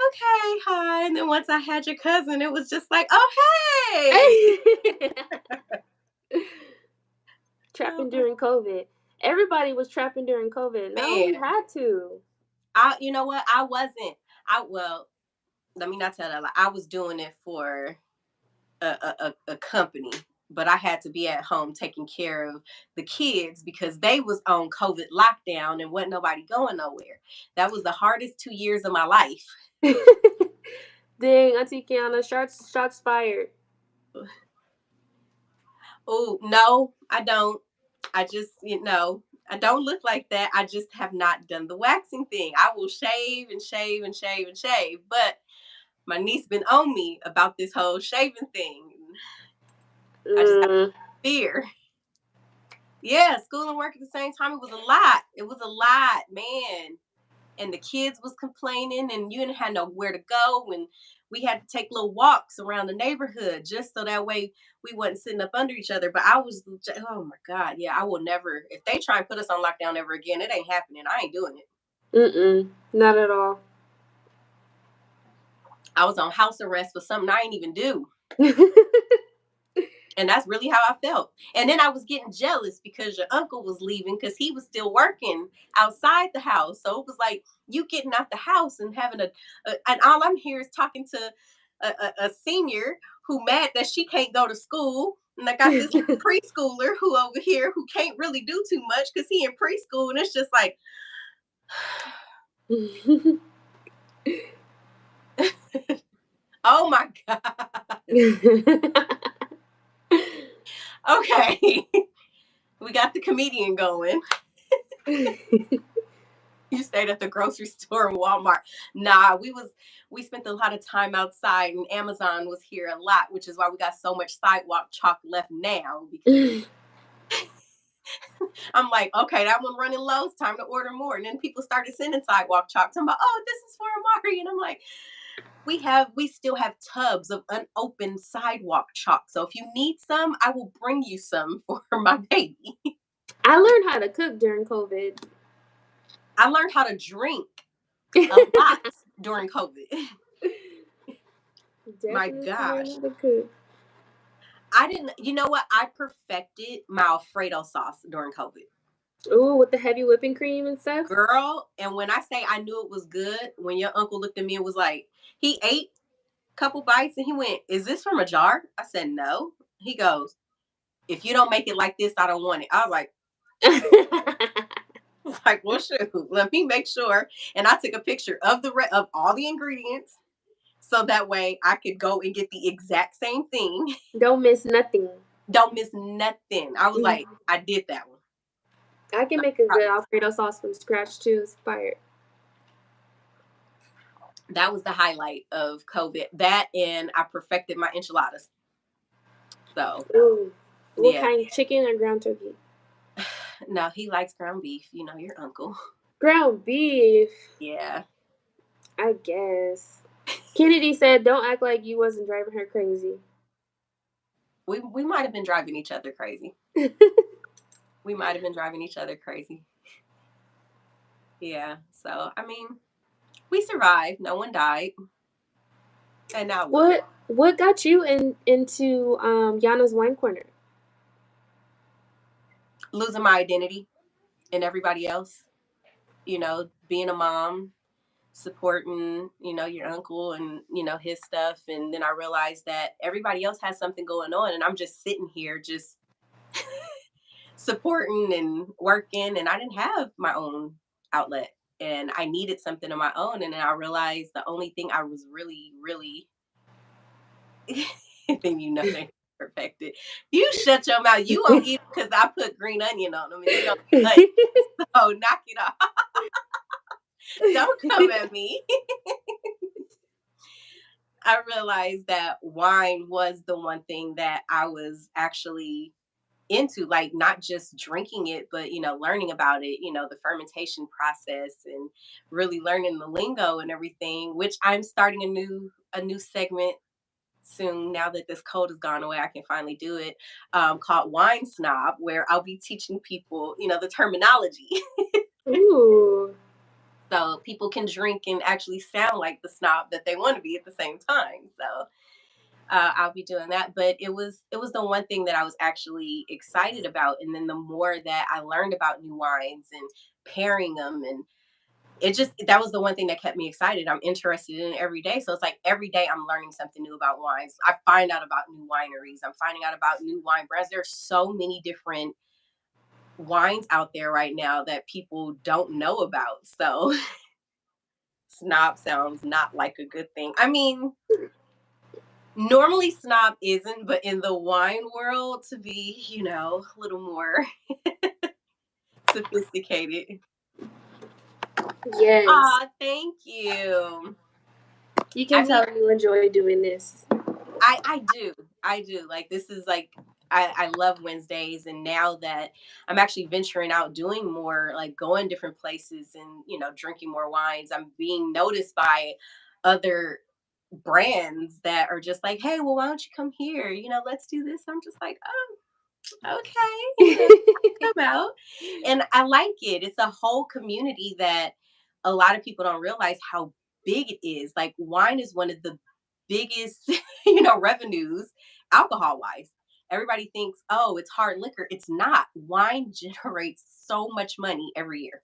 okay, hi. And then once I had your cousin, it was just like, oh, hey. Trapping during COVID. Everybody was trapping during COVID. No, we Man, had to. you know what? I wasn't. Well, let me not tell that lie. I was doing it for a company, but I had to be at home taking care of the kids because they was on COVID lockdown and wasn't nobody going nowhere. That was the hardest 2 years of my life. Dang, Auntie Kiana, shots fired. Oh, no, I don't. I just, I don't look like that. I just have not done the waxing thing. I will shave and shave and shave and shave, but my niece been on me about this whole shaving thing. I just have fear. Yeah, school and work at the same time. It was a lot. It was a lot, man. And the kids was complaining, and you didn't have nowhere to go, and we had to take little walks around the neighborhood just so that way we wasn't sitting up under each other. But I was, oh my god, yeah, I will never. If they try and put us on lockdown ever again, it ain't happening. I ain't doing it. Not at all. I was on house arrest for something I ain't even do. And that's really how I felt. And then I was getting jealous because your uncle was leaving because he was still working outside the house. So it was like you getting out the house and having and all I'm here is talking to a senior who mad that she can't go to school. And I got this preschooler who over here who can't really do too much because he in preschool. And it's just like, oh my God. Okay. We got the comedian going. You stayed at the grocery store and Walmart. Nah, we spent a lot of time outside, and Amazon was here a lot, which is why we got so much sidewalk chalk left now. Because I'm like, okay, that one running low. It's time to order more. And then people started sending sidewalk chalk. I'm like, oh, this is for Amari, and I'm like, we still have tubs of unopened sidewalk chalk. So if you need some, I will bring you some for my baby. I learned how to cook during COVID. I learned how to drink a lot during COVID. My Definitely gosh. learned how to cook. I didn't, you know what? I perfected my Alfredo sauce during COVID. Ooh, with the heavy whipping cream and stuff. Girl, and when I say I knew it was good, when your uncle looked at me and was like, he ate a couple bites and he went, is this from a jar? I said, no. He goes, if you don't make it like this, I don't want it. I was like, well, shoot, let me make sure. And I took a picture of of all the ingredients so that way I could go and get the exact same thing. Don't miss nothing. Don't miss nothing. I was like, I did that one. I can make a good Alfredo sauce from scratch too. It's fire. That was the highlight of COVID. That and I perfected my enchiladas. So, ooh. What yeah. kind? Chicken or ground turkey? No, he likes ground beef. You know, your uncle. Ground beef. Yeah. I guess. Kennedy said, "Don't act like you wasn't driving her crazy." We might have been driving each other crazy. We might have been driving each other crazy. Yeah. So, I mean, we survived. No one died. And now what got you into Yana's wine corner? Losing my identity and everybody else. You know, being a mom, supporting, your uncle and, his stuff. And then I realized that everybody else has something going on. And I'm just sitting here just supporting and working. And I didn't have my own outlet. And I needed something of my own. And then I realized the only thing I was really, really, then they perfected. You shut your mouth. You won't eat because I put green onion on them and you don't eat onion. So knock it off. Don't come at me. I realized that wine was the one thing that I was actually into, like not just drinking it, but learning about it, the fermentation process and really learning the lingo and everything, which I'm starting a new segment soon now that this cold has gone away. I can finally do it, called Wine Snob, where I'll be teaching people, the terminology. Ooh. So people can drink and actually sound like the snob that they want to be at the same time. So I'll be doing that. But it was the one thing that I was actually excited about. And then the more that I learned about new wines and pairing them, and it just that was the one thing that kept me excited. I'm interested in it every day. So it's like every day I'm learning something new about wines. I find out about new wineries. I'm finding out about new wine brands. There's so many different wines out there right now that people don't know about. So snob sounds not like a good thing. I mean, normally snob isn't, but in the wine world, to be, a little more sophisticated. Yes. Ah, thank you. You I can mean, tell you enjoy doing this. I do. I do. Like, this is like, I love Wednesdays. And now that I'm actually venturing out, doing more, like going different places and, drinking more wines, I'm being noticed by other brands that are just like, hey, well, why don't you come here? Let's do this. I'm just like, oh, okay. Come out. And I like it. It's a whole community that a lot of people don't realize how big it is. Like, wine is one of the biggest, revenues alcohol wise. Everybody thinks, oh, it's hard liquor. It's not. Wine generates so much money every year.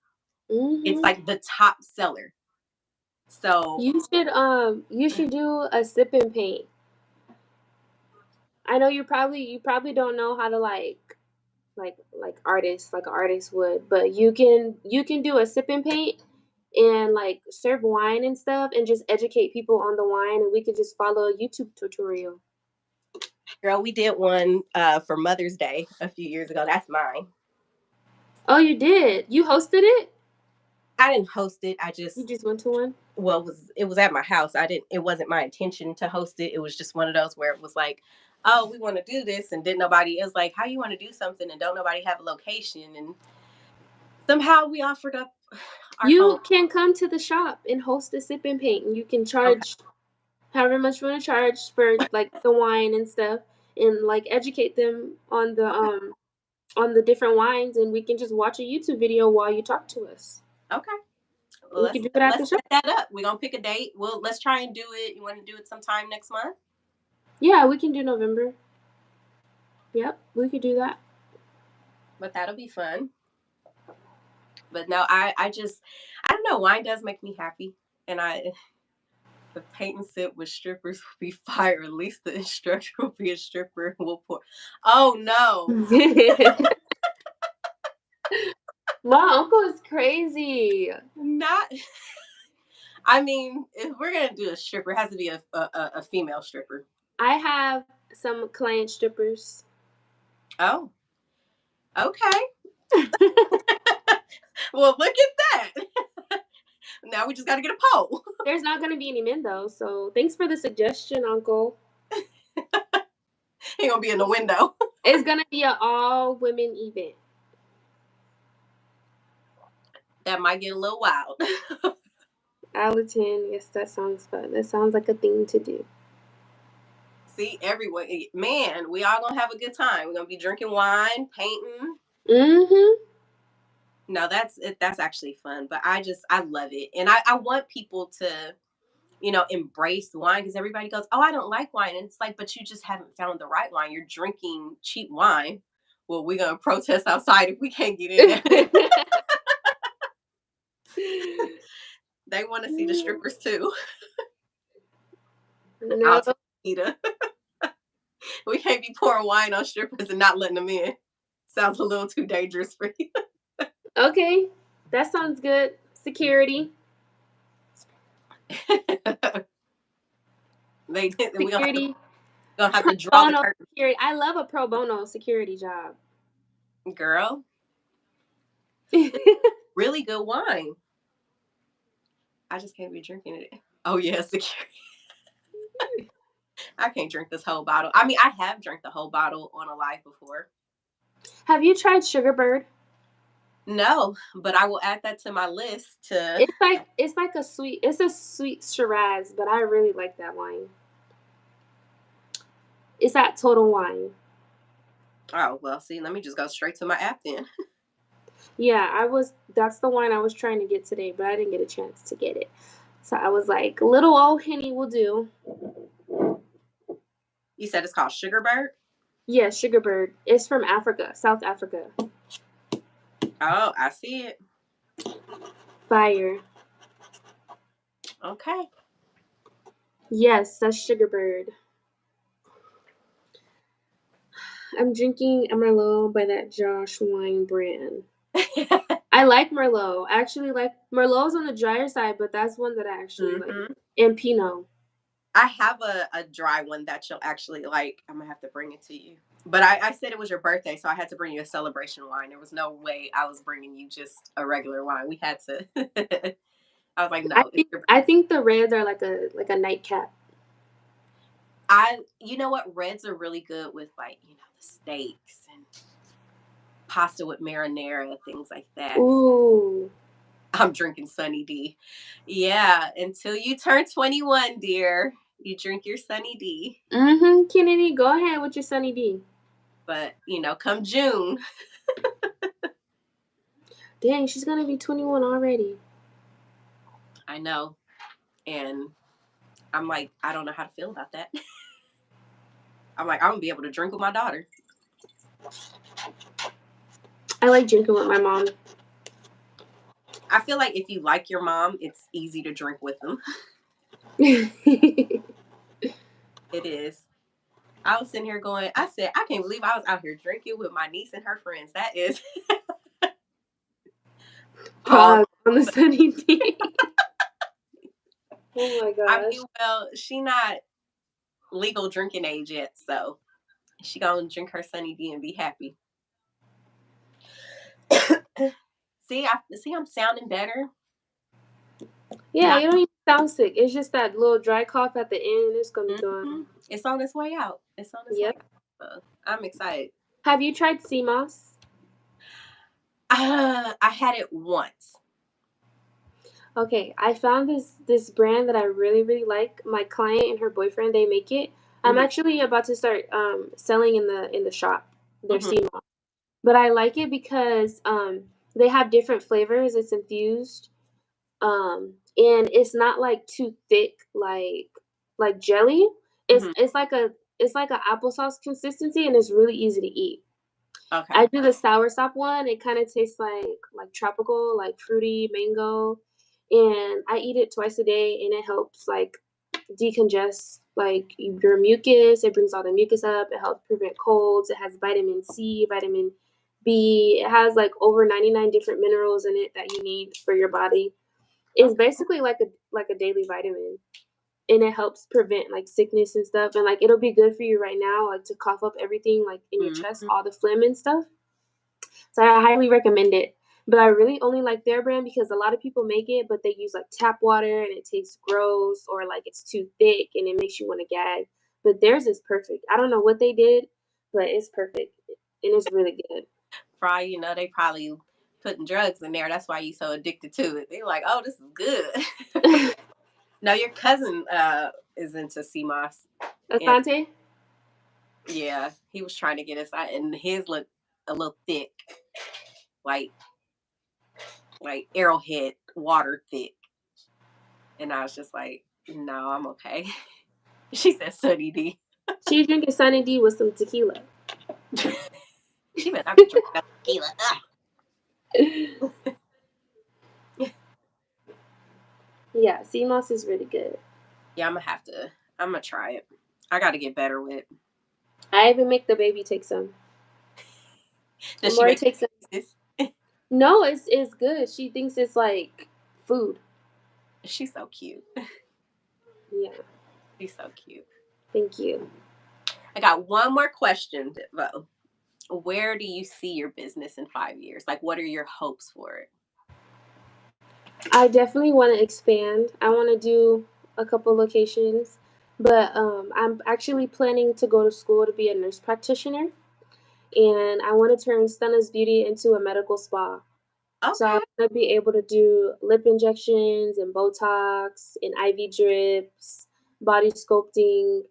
It's Hmm. like the top seller. So, You should do a sip and paint. I know you probably don't know how to like artists like an artist would, but you can do a sip and paint and like serve wine and stuff and just educate people on the wine, and we could just follow a YouTube tutorial. girl, we did one for Mother's Day a few years ago. That's mine. Oh, you did? You hosted it? I didn't host it. I You just just went to one? well, it was at my house. I didn't it wasn't my intention to host it. It was just one of those where it was like, oh, we want to do this, and didn't nobody, it was like, how you want to do something and don't nobody have a location, and somehow we offered up our home. You can come to the shop and host a sip and paint, and you can Okay. charge however much you want to charge for like the wine and stuff, and like educate them Okay. on the different wines, and we can just watch a YouTube video while you talk to us. Okay. Well, We let's can do it at the let's shop. set that up. We're gonna pick a date. Well, let's try and do it. You want to do it sometime next month? Yeah, we can do November. Yep, we could do that. But that'll be fun. But no, I don't know. Wine does make me happy, and the paint and sip with strippers will be fire. At least the instructor will be a stripper and we'll pour. Oh no, My uncle is crazy. not. I mean, if we're gonna do a stripper, it has to be a female stripper. I have some client strippers. Oh, okay. Well, look at that. Now we just got to get a pole. There's not going to be any men though, so thanks for the suggestion, uncle. He gonna be in the window. It's going to be an all women event. That might get a little wild. I'll attend. Yes, that sounds fun. That sounds like a thing to do. See, everyone, man, we all gonna have a good time. We're gonna be drinking wine, painting. Mm-hmm. No, that's it. That's actually fun. But I love it, and I want people to embrace wine, because everybody goes, oh, I don't like wine. And it's like, but you just haven't found the right wine. You're drinking cheap wine. Well, we're going to protest outside if we can't get in there. They want to see the strippers too. No. I'll tell Anita. We can't be pouring wine on strippers and not letting them in. Sounds a little too dangerous for you. Okay. That sounds good. Security. We're Security. gonna have Pro to draw the bono curtain. security. I love a pro bono security job. Girl, really good wine. I just can't be drinking it. Oh yeah, security. I can't drink this whole bottle. I mean, I have drank the whole bottle on a live before. Have you tried Sugarbird? No, but I will add that to my list to. It's like a sweet Shiraz, but I really like that wine. It's at Total Wine. Oh, well, see, let me just go straight to my app then. Yeah, that's the wine I was trying to get today, but I didn't get a chance to get it. So I was like, little old Henny will do. You said it's called Sugarbird? Yeah, Sugarbird. It's from Africa, South Africa. Oh, I see it. Fire. Okay. Yes, that's Sugarbird. I'm drinking a Merlot by that Josh wine brand. I like Merlot. I actually like Merlot's on the drier side, but that's one that I actually like. Mm-hmm. And Pinot. I have a dry one that you'll actually like. I'm gonna have to bring it to you. But I said it was your birthday, so I had to bring you a celebration wine. There was no way I was bringing you just a regular wine. We had to. I was like, I no, it's think your I think the reds are like a nightcap. you know what? Reds are really good with like, the steaks and pasta with marinara, things like that. Ooh. I'm drinking Sunny D. Yeah, until you turn 21, dear, you drink your Sunny D. Mm-hmm. Kennedy, go ahead with your Sunny D. But, come June. Dang, she's gonna be 21 already. I know. And I'm like, I don't know how to feel about that. I'm like, I'm going to be able to drink with my daughter. I like drinking with my mom. I feel like if you like your mom, it's easy to drink with them. It is. I was sitting here going, I said, I can't believe I was out here drinking with my niece and her friends. That is all. Pause on the Sunny D. Oh my I gosh. mean, well, she not legal drinking age yet, so she gonna drink her Sunny D and be happy. See, I'm sounding better. Yeah, Not, you don't even sound sick. It's just that little dry cough at the end. It's gonna be gone. it's on its way out. It's on its way Yep. out. So I'm excited. Have you tried sea moss? I had it once. Okay, I found this brand that I really really like. My client and her boyfriend they make it. I'm Mm-hmm. actually about to start selling in the shop their Mm-hmm. sea moss, but I like it because they have different flavors. It's infused, and it's not like too thick like jelly. Mm-hmm. It's like a applesauce consistency, and it's really easy to eat. Okay. I do the soursop one. It kind of tastes like tropical, like fruity mango, and I eat it twice a day, and it helps like decongest like your mucus. It brings all the mucus up. It helps prevent colds. It has vitamin C, vitamin B. It has like over 99 different minerals in it that you need for your body. It's Okay. basically like a daily vitamin, and it helps prevent like sickness and stuff. And like it'll be good for you right now, like to cough up everything like in your chest, Mm-hmm. all the phlegm and stuff. So I highly recommend it. But I really only like their brand because a lot of people make it, but they use like tap water and it tastes gross or like it's too thick and it makes you want to gag. But theirs is perfect. I don't know what they did, but it's perfect and it's really good. Fry, they probably putting drugs in there. That's why you so addicted to it. They're like, oh, this is good. No, your cousin is into CMOS. And Asante? yeah, he was trying to get us out, and his looked a little thick, like arrowhead water thick. And I was just like, no, I'm okay. She said Sunny D. She's drinking Sunny D with some tequila. She better not be drinking that tequila. Yeah, sea moss is really good. Yeah, I'm gonna try it. I got to get better with it. I even make the baby take some. Does she Amori make takes some. this? No, it's good. She thinks it's like food. She's so cute. Yeah, She's so cute. thank you. I got one more question, though. Where do you see your business in 5 years? Like, what are your hopes for it? I definitely want to expand. I want to do a couple locations, but I'm actually planning to go to school to be a nurse practitioner, and I want to turn Stunnas Beauty into a medical spa. So I Okay. want to be able to do lip injections and Botox and IV drips, body sculpting,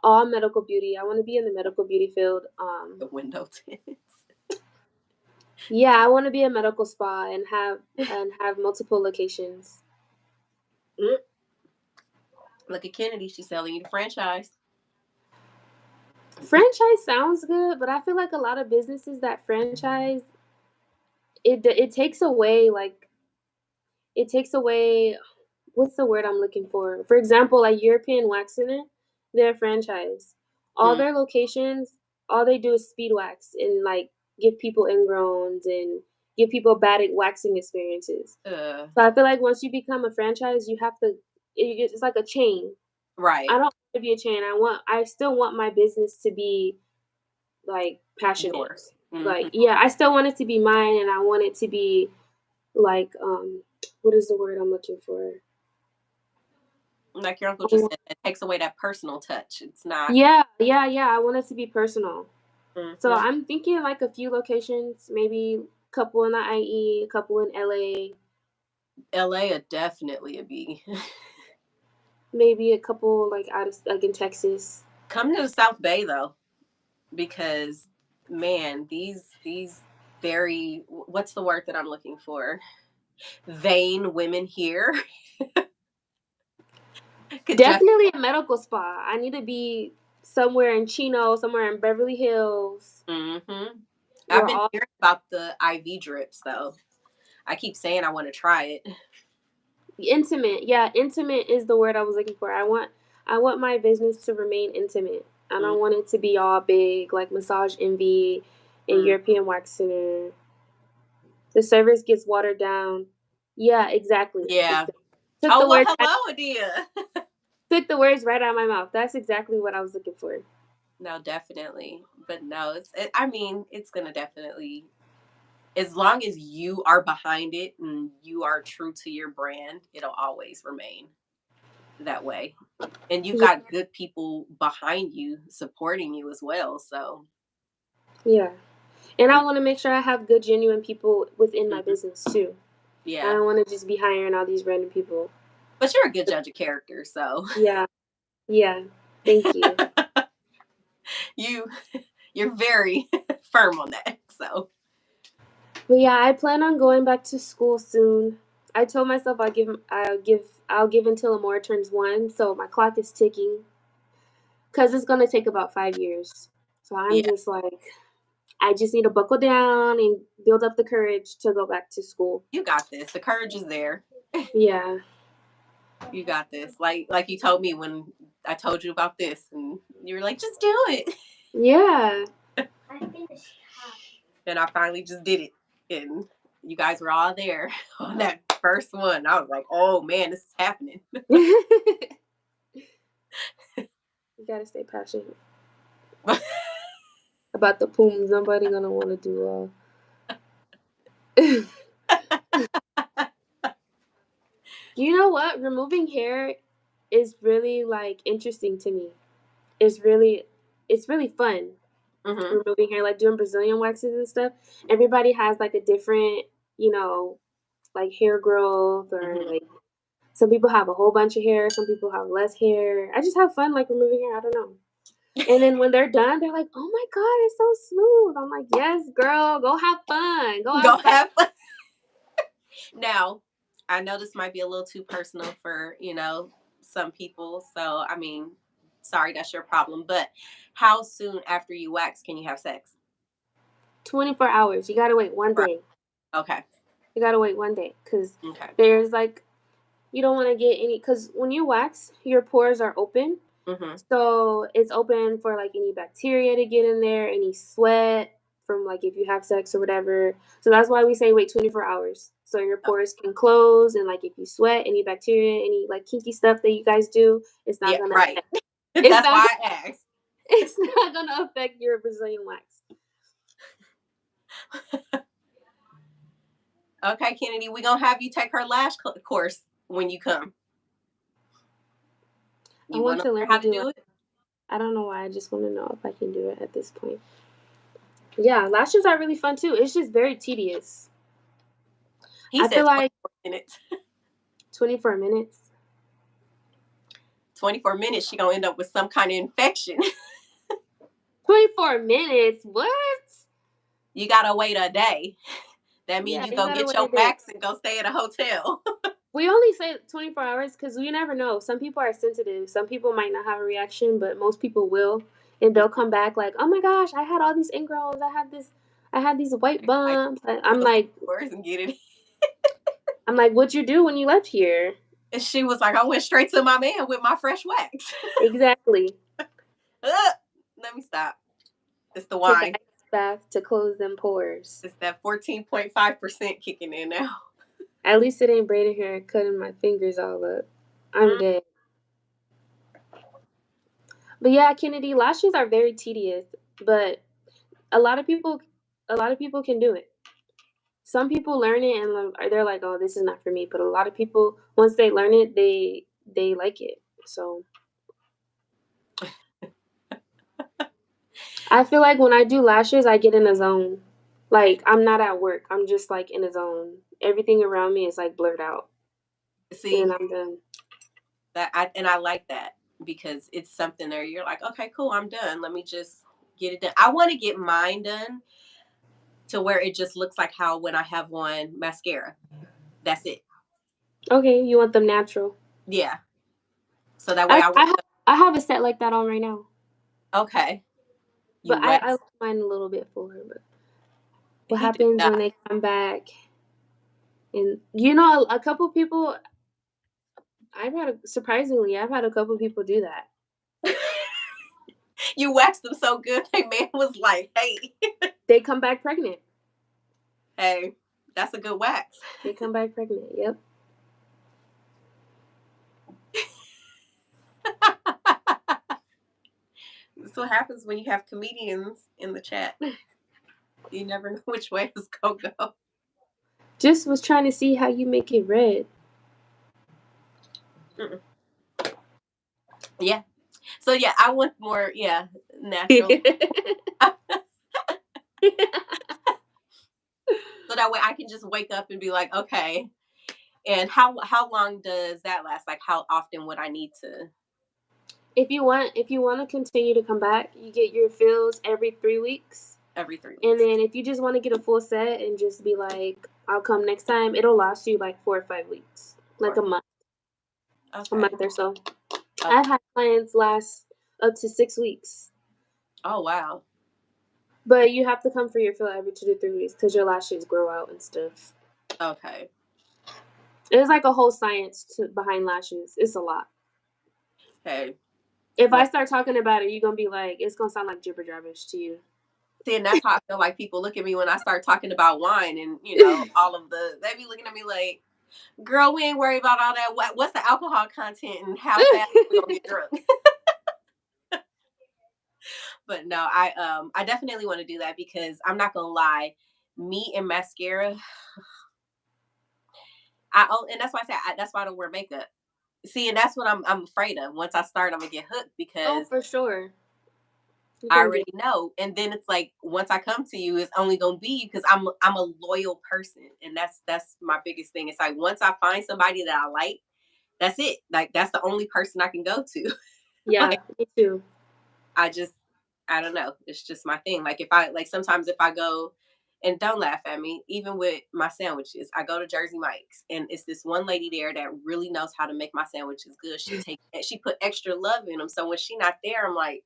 all medical beauty. I want to be in the medical beauty field. The window tints. Yeah, I want to be a medical spa and have multiple locations. Mm, look at Kennedy. She's selling you the franchise. Franchise sounds good, but I feel like a lot of businesses that franchise it takes away what's the word I'm looking for? For example, like European Wax Center, they're a franchise. All Mm, their locations, all they do is speed wax and like give people ingrowns and give people bad waxing experiences. uh, So I feel like once you become a franchise, you have to. It's like a chain. I right. don't want to be a chain. I still want my business to be like passionate. Yours. Hmm. Like yeah, I still want it to be mine, and I want it to be like what is the word I'm looking for? Like your uncle I just want- said, it takes away that personal touch. It's not. Yeah, yeah, yeah. I want it to be personal. So Hmm. I'm thinking like a few locations, maybe a couple in the IE, a couple in LA, LA are definitely a B. maybe a couple like out of like in Texas. Come to the South Bay though, because man, these very what's the word that I'm looking for? Vain women here could just. Definitely a medical spa. I need to be somewhere in Chino, somewhere in Beverly Hills, Mm-hmm. I've where been all hearing about the IV drips though. I keep saying I want to try it. intimate. Yeah, intimate is the word I was looking for. I want my business to remain intimate. I Mm-hmm. don't want it to be all big like Massage Envy and European Wax Center. The service gets watered down. Yeah, exactly. Yeah. Exactly. Took Oh the well, words right, hello, Adia. took the words right out of my mouth. That's exactly what I was looking for. No, definitely. But no, I mean, it's gonna definitely, as long as you are behind it and you are true to your brand, it'll always remain that way. And you've Yeah, got good people behind you supporting you as well. So, yeah. And I you, want to make sure I have good, genuine people within my mhm, business too. I yeah. don't want to just be hiring all these random people. But you're a good judge of character, so Yeah, yeah. Thank you. you you're very firm on that. So, But yeah, I plan on going back to school soon. I told myself I'll give until Amore turns 1, so my clock is ticking because it's gonna take about 5 years. So I'm yeah, just like, I just need to buckle down and build up the courage to go back to school. you got this. The courage is there. Yeah, You got this. Like you told me when I told you about this, and you were like, just do it. yeah, And I finally just did it. And you guys were all there on that first one. I was like, oh man, this is happening. you gotta stay passionate about the pooms. Nobody gonna want to do. You know what? Removing hair is really like interesting to me. It's really it's really fun Hmm. removing hair, like doing Brazilian waxes and stuff. Everybody has like a different, you know, like hair growth or Hmm. like some people have a whole bunch of hair, some people have less hair. I just have fun like removing hair. I don't know. And then when they're done, they're like, "Oh my god, it's so smooth." I'm like, "Yes, girl, go have fun. Go Go outside." have fun. Now, I know this might be a little too personal for, some people. So, I mean, sorry, that's your problem. But how soon after you wax can you have sex? 24 hours. You got to wait one Right. day. Okay. You got to wait one day cuz Okay. there's like you don't want to get any cuz when you wax, your pores are open. Hmm. So it's open for like any bacteria to get in there, any sweat from like if you have sex or whatever. So that's why we say wait 24 hours. So your pores can close and like if you sweat, any bacteria, any like kinky stuff that you guys do, it's not Yeah, gonna right. affect it's That's not why I asked. it's not gonna affect your Brazilian wax. Okay, Kennedy, we're going to have you take her lash course when you come. I You want want to to learn learn to how to do it. do it? I don't know why. I just want to know if I can do it at this point. Yeah, lashes are really fun too. It's just very tedious. He I said feel like 24 minutes. 24 minutes. 24 minutes, she going to end up with some kind of infection. 24 minutes? What? You gotta wait a day. That means Yeah, you you go gotta get wait a your day. wax and go stay at a hotel. We only say 24 hours because we never know. Some people are sensitive. Some people might not have a reaction, but most people will. And they'll come back like, oh my gosh, I had all these ingrowns. I had these white Like, bumps. go stores and get it. I'm like, what'd you do when you left here? And she was like, I went straight to my man with my fresh wax. Exactly. Let me stop. It's the Take an wine. ice bath to close them pores. It's that 14.5% kicking in now. At least it ain't braided hair cutting my fingers all up. I'm dead. But yeah, Kennedy, lashes are very tedious, but a lot of people can do it. Some people learn it and they're like, "Oh, this is not for me." But a lot of people, once they learn it, they like it. So I feel like when I do lashes, I get in a zone. Like I'm not at work. I'm just like in a zone. Everything around me is like blurred out, See, and I'm done. I like that because it's something there. You're like, okay, cool, I'm done. Let me just get it done. I want to get mine done to where it just looks like how when I have on mascara. That's it. Okay, you want them natural? Yeah. So that way I wake up. I have a set like that on right now, Okay. You but I wax. like mine a little bit fuller. But what He did happens not. when they come back? And you know, a couple people. I've had a couple people do that. You waxed them so good. Hey, man was like, hey, They come back pregnant. hey, that's a good wax. They come back pregnant. Yep. That's what happens when you have comedians in the chat. You never know which way it's gonna go. Just was trying to see how you make it red. Mm-mm. Yeah. So yeah, I want more. Yeah, natural. So that way I can just wake up and be like, okay. And how long does that last? Like, how often would I need to? If you want to continue to come back, you get your fills every 3 weeks. Every 3 weeks. And then if you just want to get a full set and just be like, I'll come next time, it'll last you like 4 or 5 weeks, like a month, Okay. a month or so. Okay. I've had clients last up to 6 weeks. Oh wow. But you have to come for your fill every 2 to 3 weeks because your lashes grow out and stuff. Okay. There's like a whole science behind lashes. It's a lot. Okay. If I start talking about it, you're gonna be like, it's gonna sound like gibber jabbish to you. See, and that's how I feel like people look at me when I start talking about wine and all of they be looking at me like, girl, we ain't worried about all that. What's the alcohol content and how fast we gonna get drunk? But no, I definitely want to do that because I'm not gonna lie, me and mascara, and that's why I say that's why I don't wear makeup. See, and that's what I'm afraid of. Once I start, I'm gonna get hooked because for sure. I already know. And then it's like once I come to you, it's only gonna be because I'm a loyal person, and that's my biggest thing. It's like once I find somebody that I like, that's it. Like that's the only person I can go to. Yeah, Like, me too. I don't know. It's just my thing. Like if I sometimes if I go and don't laugh at me, even with my sandwiches, I go to Jersey Mike's and it's this one lady there that really knows how to make my sandwiches good. She put extra love in them. So when she not there, I'm like,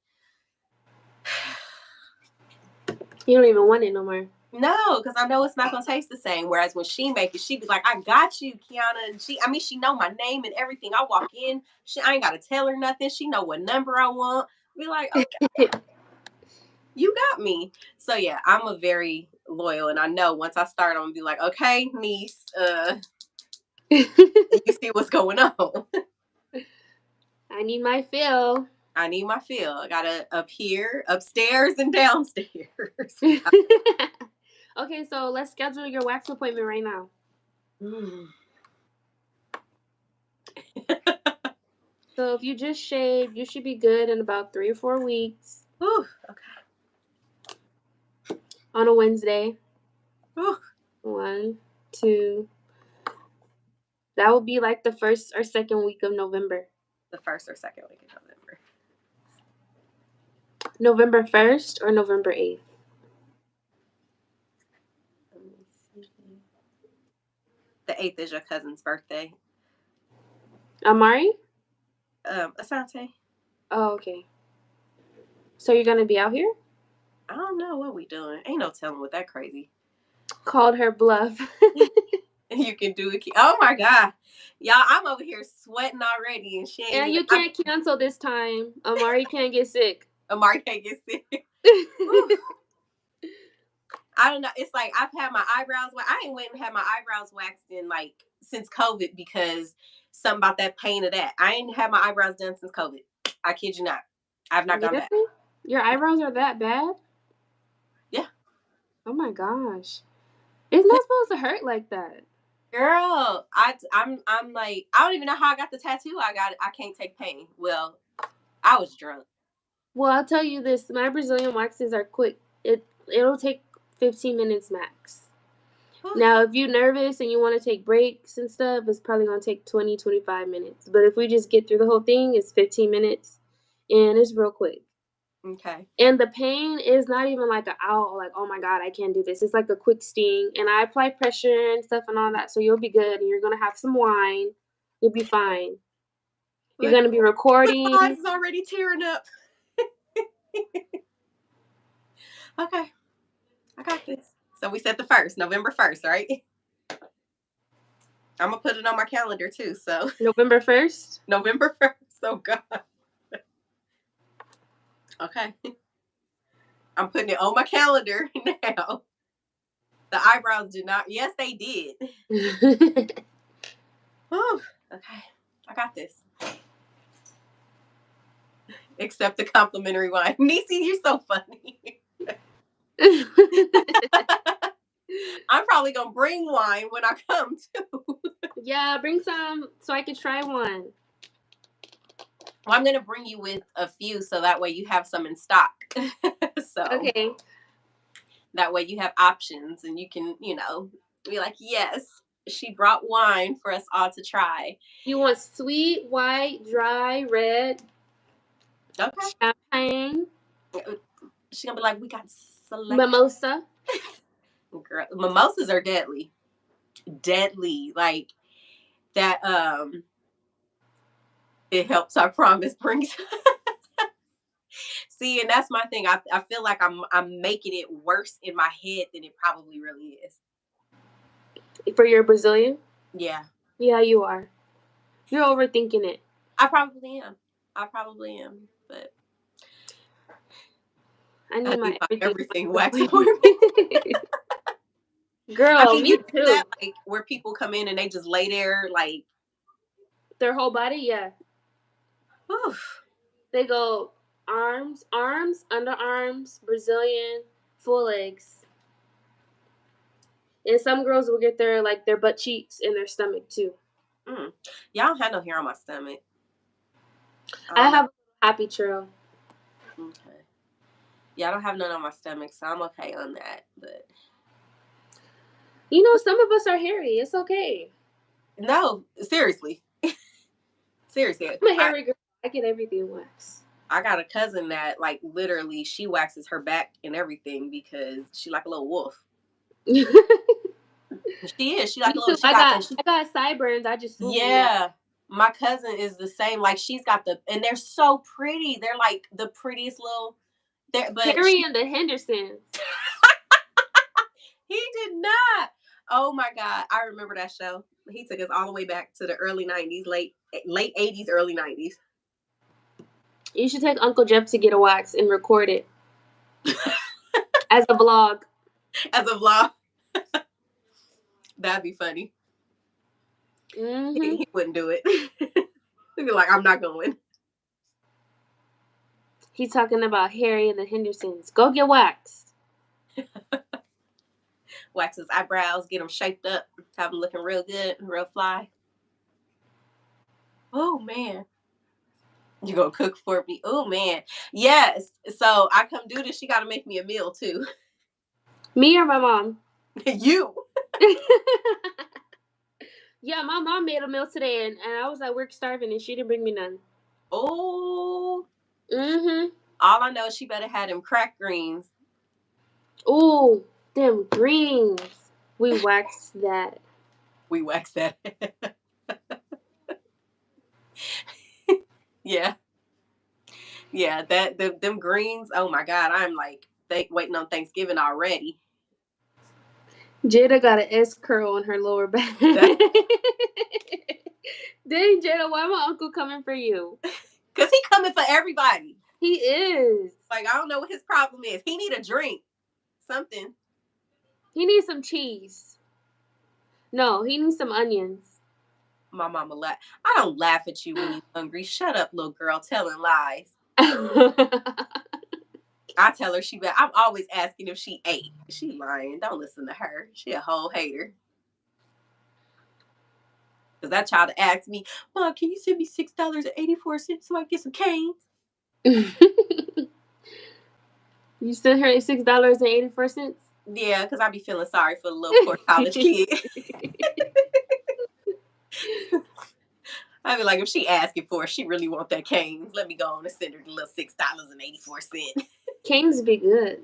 you don't even want it no more. no, because I know it's not gonna taste the same. Whereas when she make it, she be like, "I got you, Kiana." And she know my name and everything. I walk in, I ain't gotta tell her nothing. She know what number I want. Be like, "Okay, you got me." So yeah, I'm a very loyal, and I know once I start, I'm gonna be like, "Okay, niece, you see what's going on." I need my fill. I need my fill. I gotta up here, upstairs, and downstairs. Okay, so let's schedule your wax appointment right now. So if you just shave, you should be good in about 3 or 4 weeks. Ooh, okay. On a Wednesday. Ooh. 1, 2. That will be like the first or second week of November. The first or second week of November. November 1st or November 8th? The 8th is your cousin's birthday. Amari? Asante. Oh, okay. So you're gonna be out here? I don't know what we doing. Ain't no telling what that crazy. Called her bluff. You can do it. Oh my God. Y'all, I'm over here sweating already and she ain't And even. you can't cancel this time. Amari can't get sick. Amari can't get sick. I don't know. It's like I've had my eyebrows. I ain't went and had my eyebrows waxed in like since COVID because something about that pain of that. I ain't had my eyebrows done since COVID. I kid you not. I've not gone back. Your eyebrows are that bad? Yeah. Oh my gosh. It's not supposed to hurt like that. Girl, I'm like, I don't even know how I got the tattoo. I can't take pain. Well, I was drunk. Well, I'll tell you this. My Brazilian waxes are quick. It'll take 15 minutes max. Now, if you're nervous and you want to take breaks and stuff, it's probably going to take 20, 25 minutes. But if we just get through the whole thing, it's 15 minutes. And it's real quick. Okay. And the pain is not even like oh my God, I can't do this. It's like a quick sting. And I apply pressure and stuff and all that. So you'll be good. And you're going to have some wine. You'll be fine. You're going to be recording. My eyes is already tearing up. Okay. I got this. So we said the 1st, November 1st, right? I'm going to put it on my calendar too. So November 1st? November 1st. Oh, God. Okay. I'm putting it on my calendar now. The eyebrows did not. Yes, they did. Whew. Okay. I got this. Accept the complimentary wine. Niecy, you're so funny. I'm probably going to bring wine when I come too. Yeah, bring some so I can try one. Well, I'm going to bring you with a few so that way you have some in stock. So okay. That way you have options and you can, be like, yes, she brought wine for us all to try. You want sweet, white, dry, red, champagne. She's going to be like, we got select mimosa. Girl, mimosas are deadly. Deadly. Like that, it helps, I promise, brings. See, and that's my thing. I feel like I'm making it worse in my head than it probably really is. For your Brazilian? Yeah. Yeah, you are. You're overthinking it. I probably am. But I need my everything waxed for me. Girl, I mean, me you too. do that, like where people come in and they just lay there, like their whole body. Yeah. Oof. They go arms, underarms, Brazilian, full legs. And some girls will get their butt cheeks and their stomach too. Yeah, I don't have no hair on my stomach. I have a happy trail. Okay. Yeah, I don't have none on my stomach, so I'm okay on that. But some of us are hairy. It's okay. No, seriously. Seriously. I'm a hairy girl. I get everything waxed. I got a cousin that, like, literally, she waxes her back and everything because she like a little wolf. She is. She like a little. I got sideburns. I just yeah. My cousin is the same. Like, she's got and they're so pretty. They're like the prettiest little. Harry and the Hendersons. He did not. Oh my God, I remember that show. He took us all the way back to the early 90s, late 80s, early 90s. You should take Uncle Jeff to get a wax and record it as a vlog. As a vlog. That'd be funny. Mm-hmm. He wouldn't do it. He'd be like, I'm not going. He's talking about Harry and the Hendersons. Go get waxed. Wax his eyebrows, get them shaped up, have them looking real good and real fly. Oh, man. You gonna cook for me? Oh, man. Yes. So I come do this. She got to make me a meal, too. Me or my mom? You. Yeah, my mom made a meal today, and I was at work starving, and she didn't bring me none. Oh. Mm-hmm. All I know is she better have them cracked greens. Ooh, them greens. We waxed that. We wax that. Yeah. Yeah, them greens. Oh my God, I'm like waiting on Thanksgiving already. Jada got an S curl on her lower back. That, Dang, Jada, why my uncle coming for you? Cause he coming for everybody. He is. Like, I don't know what his problem is. He need a drink, something. He needs some cheese. No, he needs some onions. My mama laugh. I don't laugh at you when you're hungry. Shut up, little girl, telling lies. I tell her I'm always asking if she ate. She lying. Don't listen to her. She a whole hater. Because that child asked me, Mom, can you send me $6.84 so I can get some canes? You sent her $6.84? Yeah, because I be feeling sorry for the little poor college kid. I be like, if she asking for it, she really want that canes. Let me go on and send her the little $6.84. Canes be good.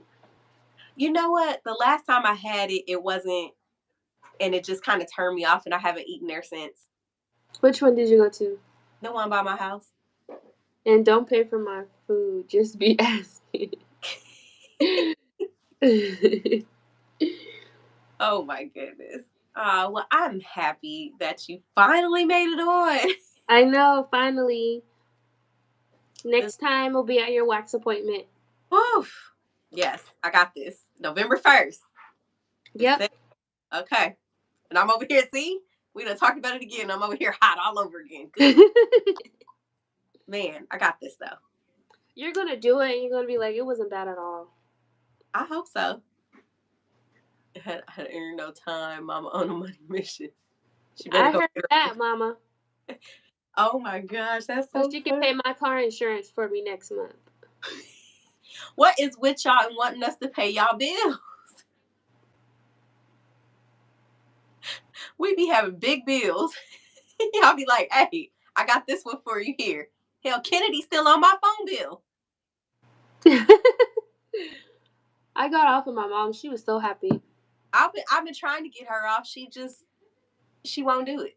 You know what? The last time I had it, it wasn't, and it just kind of turned me off, and I haven't eaten there since. Which one did you go to? The one by my house. And don't pay for my food. Just be asking. Oh my goodness. Well, I'm happy that you finally made it on. I know, finally. Next time we'll be at your wax appointment. Oof. Yes, I got this. November 1st. Yep. Okay. And I'm over here, see? We done talked about it again. I'm over here hot all over again. Good. Man, I got this though. You're going to do it and you're going to be like, it wasn't bad at all. I hope so. I had earned no time. Mama on a money mission. She better I go heard get her. that, Mama. Oh my gosh, that's so she funny. can pay my car insurance for me next month. What is with y'all and wanting us to pay y'all bills? We be having big bills. Y'all be like, hey, I got this one for you here. Hell, Kennedy's still on my phone bill. I got off of my mom. She was so happy. I've been trying to get her off. She won't do it.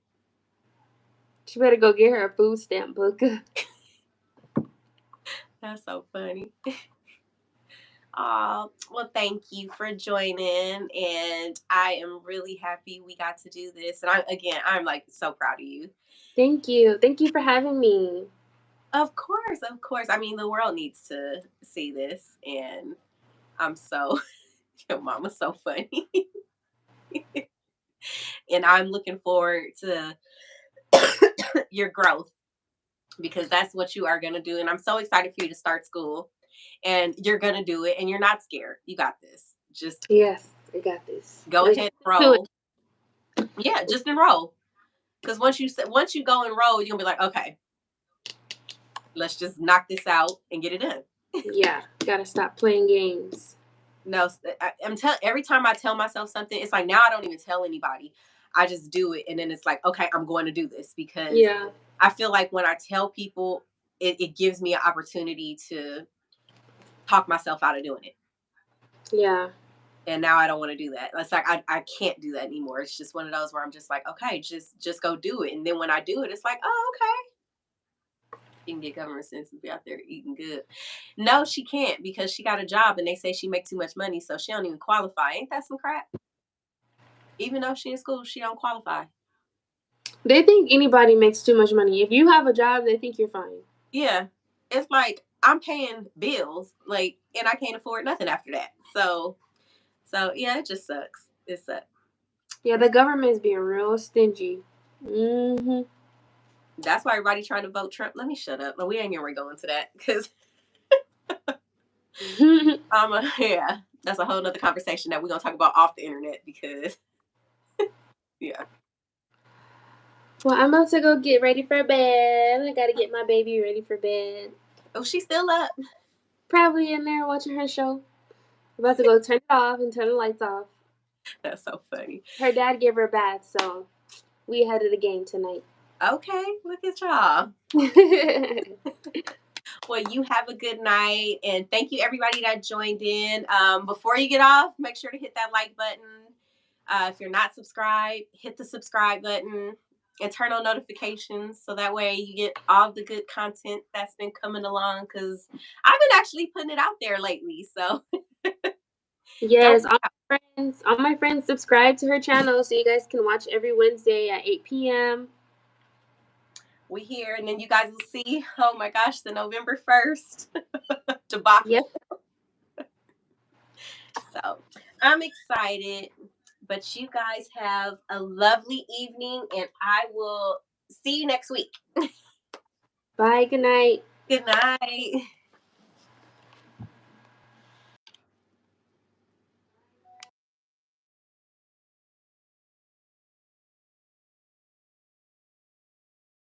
She better go get her a food stamp book. That's so funny. Oh, well, thank you for joining. And I am really happy we got to do this. And I'm like so proud of you. Thank you. Thank you for having me. Of course, of course. I mean, the world needs to see this. And I'm so, your mama's so funny. And I'm looking forward to your growth because that's what you are going to do. And I'm so excited for you to start school. And you're going to do it. And you're not scared. You got this. Just Yes, I got this. go ahead and roll. Yeah, just enroll. Because once you go enroll, you're gonna be like, okay, let's just knock this out and get it done. Yeah, gotta stop playing games. No, every time I tell myself something, it's like now I don't even tell anybody. I just do it, and then it's like, okay, I'm going to do this because I feel like when I tell people, it gives me an opportunity to talk myself out of doing it. Yeah. And now I don't want to do that. It's like I can't do that anymore. It's just one of those where I'm just like, okay, just go do it. And then when I do it, it's like, oh, okay. She can get government sense and be out there eating good. No, she can't because she got a job and they say she makes too much money, so she don't even qualify. Ain't that some crap? Even though she in school, she don't qualify. They think anybody makes too much money. If you have a job, they think you're fine. Yeah. It's like I'm paying bills, like, and I can't afford nothing after that. So yeah, it just sucks. It sucks. Yeah, the government's being real stingy. Mm-hmm. That's why everybody trying to vote Trump. Let me shut up. We ain't gonna go into that because yeah, that's a whole nother conversation that we're gonna talk about off the internet because yeah. Well, I'm about to go get ready for bed. I gotta get my baby ready for bed. Oh, she's still up? Probably in there watching her show. I'm about to go turn it off and turn the lights off. That's so funny. Her dad gave her a bath, so we ahead of the game tonight. Okay, look at y'all. Well, you have a good night, and thank you everybody that joined in. Before you get off, make sure to hit that like button. If you're not subscribed, hit the subscribe button and turn on notifications so that way you get all the good content that's been coming along. Because I've been actually putting it out there lately. So don't Yes, miss out. all my friends subscribe to her channel so you guys can watch every Wednesday at 8 p.m. We here, and then you guys will see. Oh my gosh, the November 1st Yep. debacle. So I'm excited. But you guys have a lovely evening, and I will see you next week. Bye. Good night. Good night.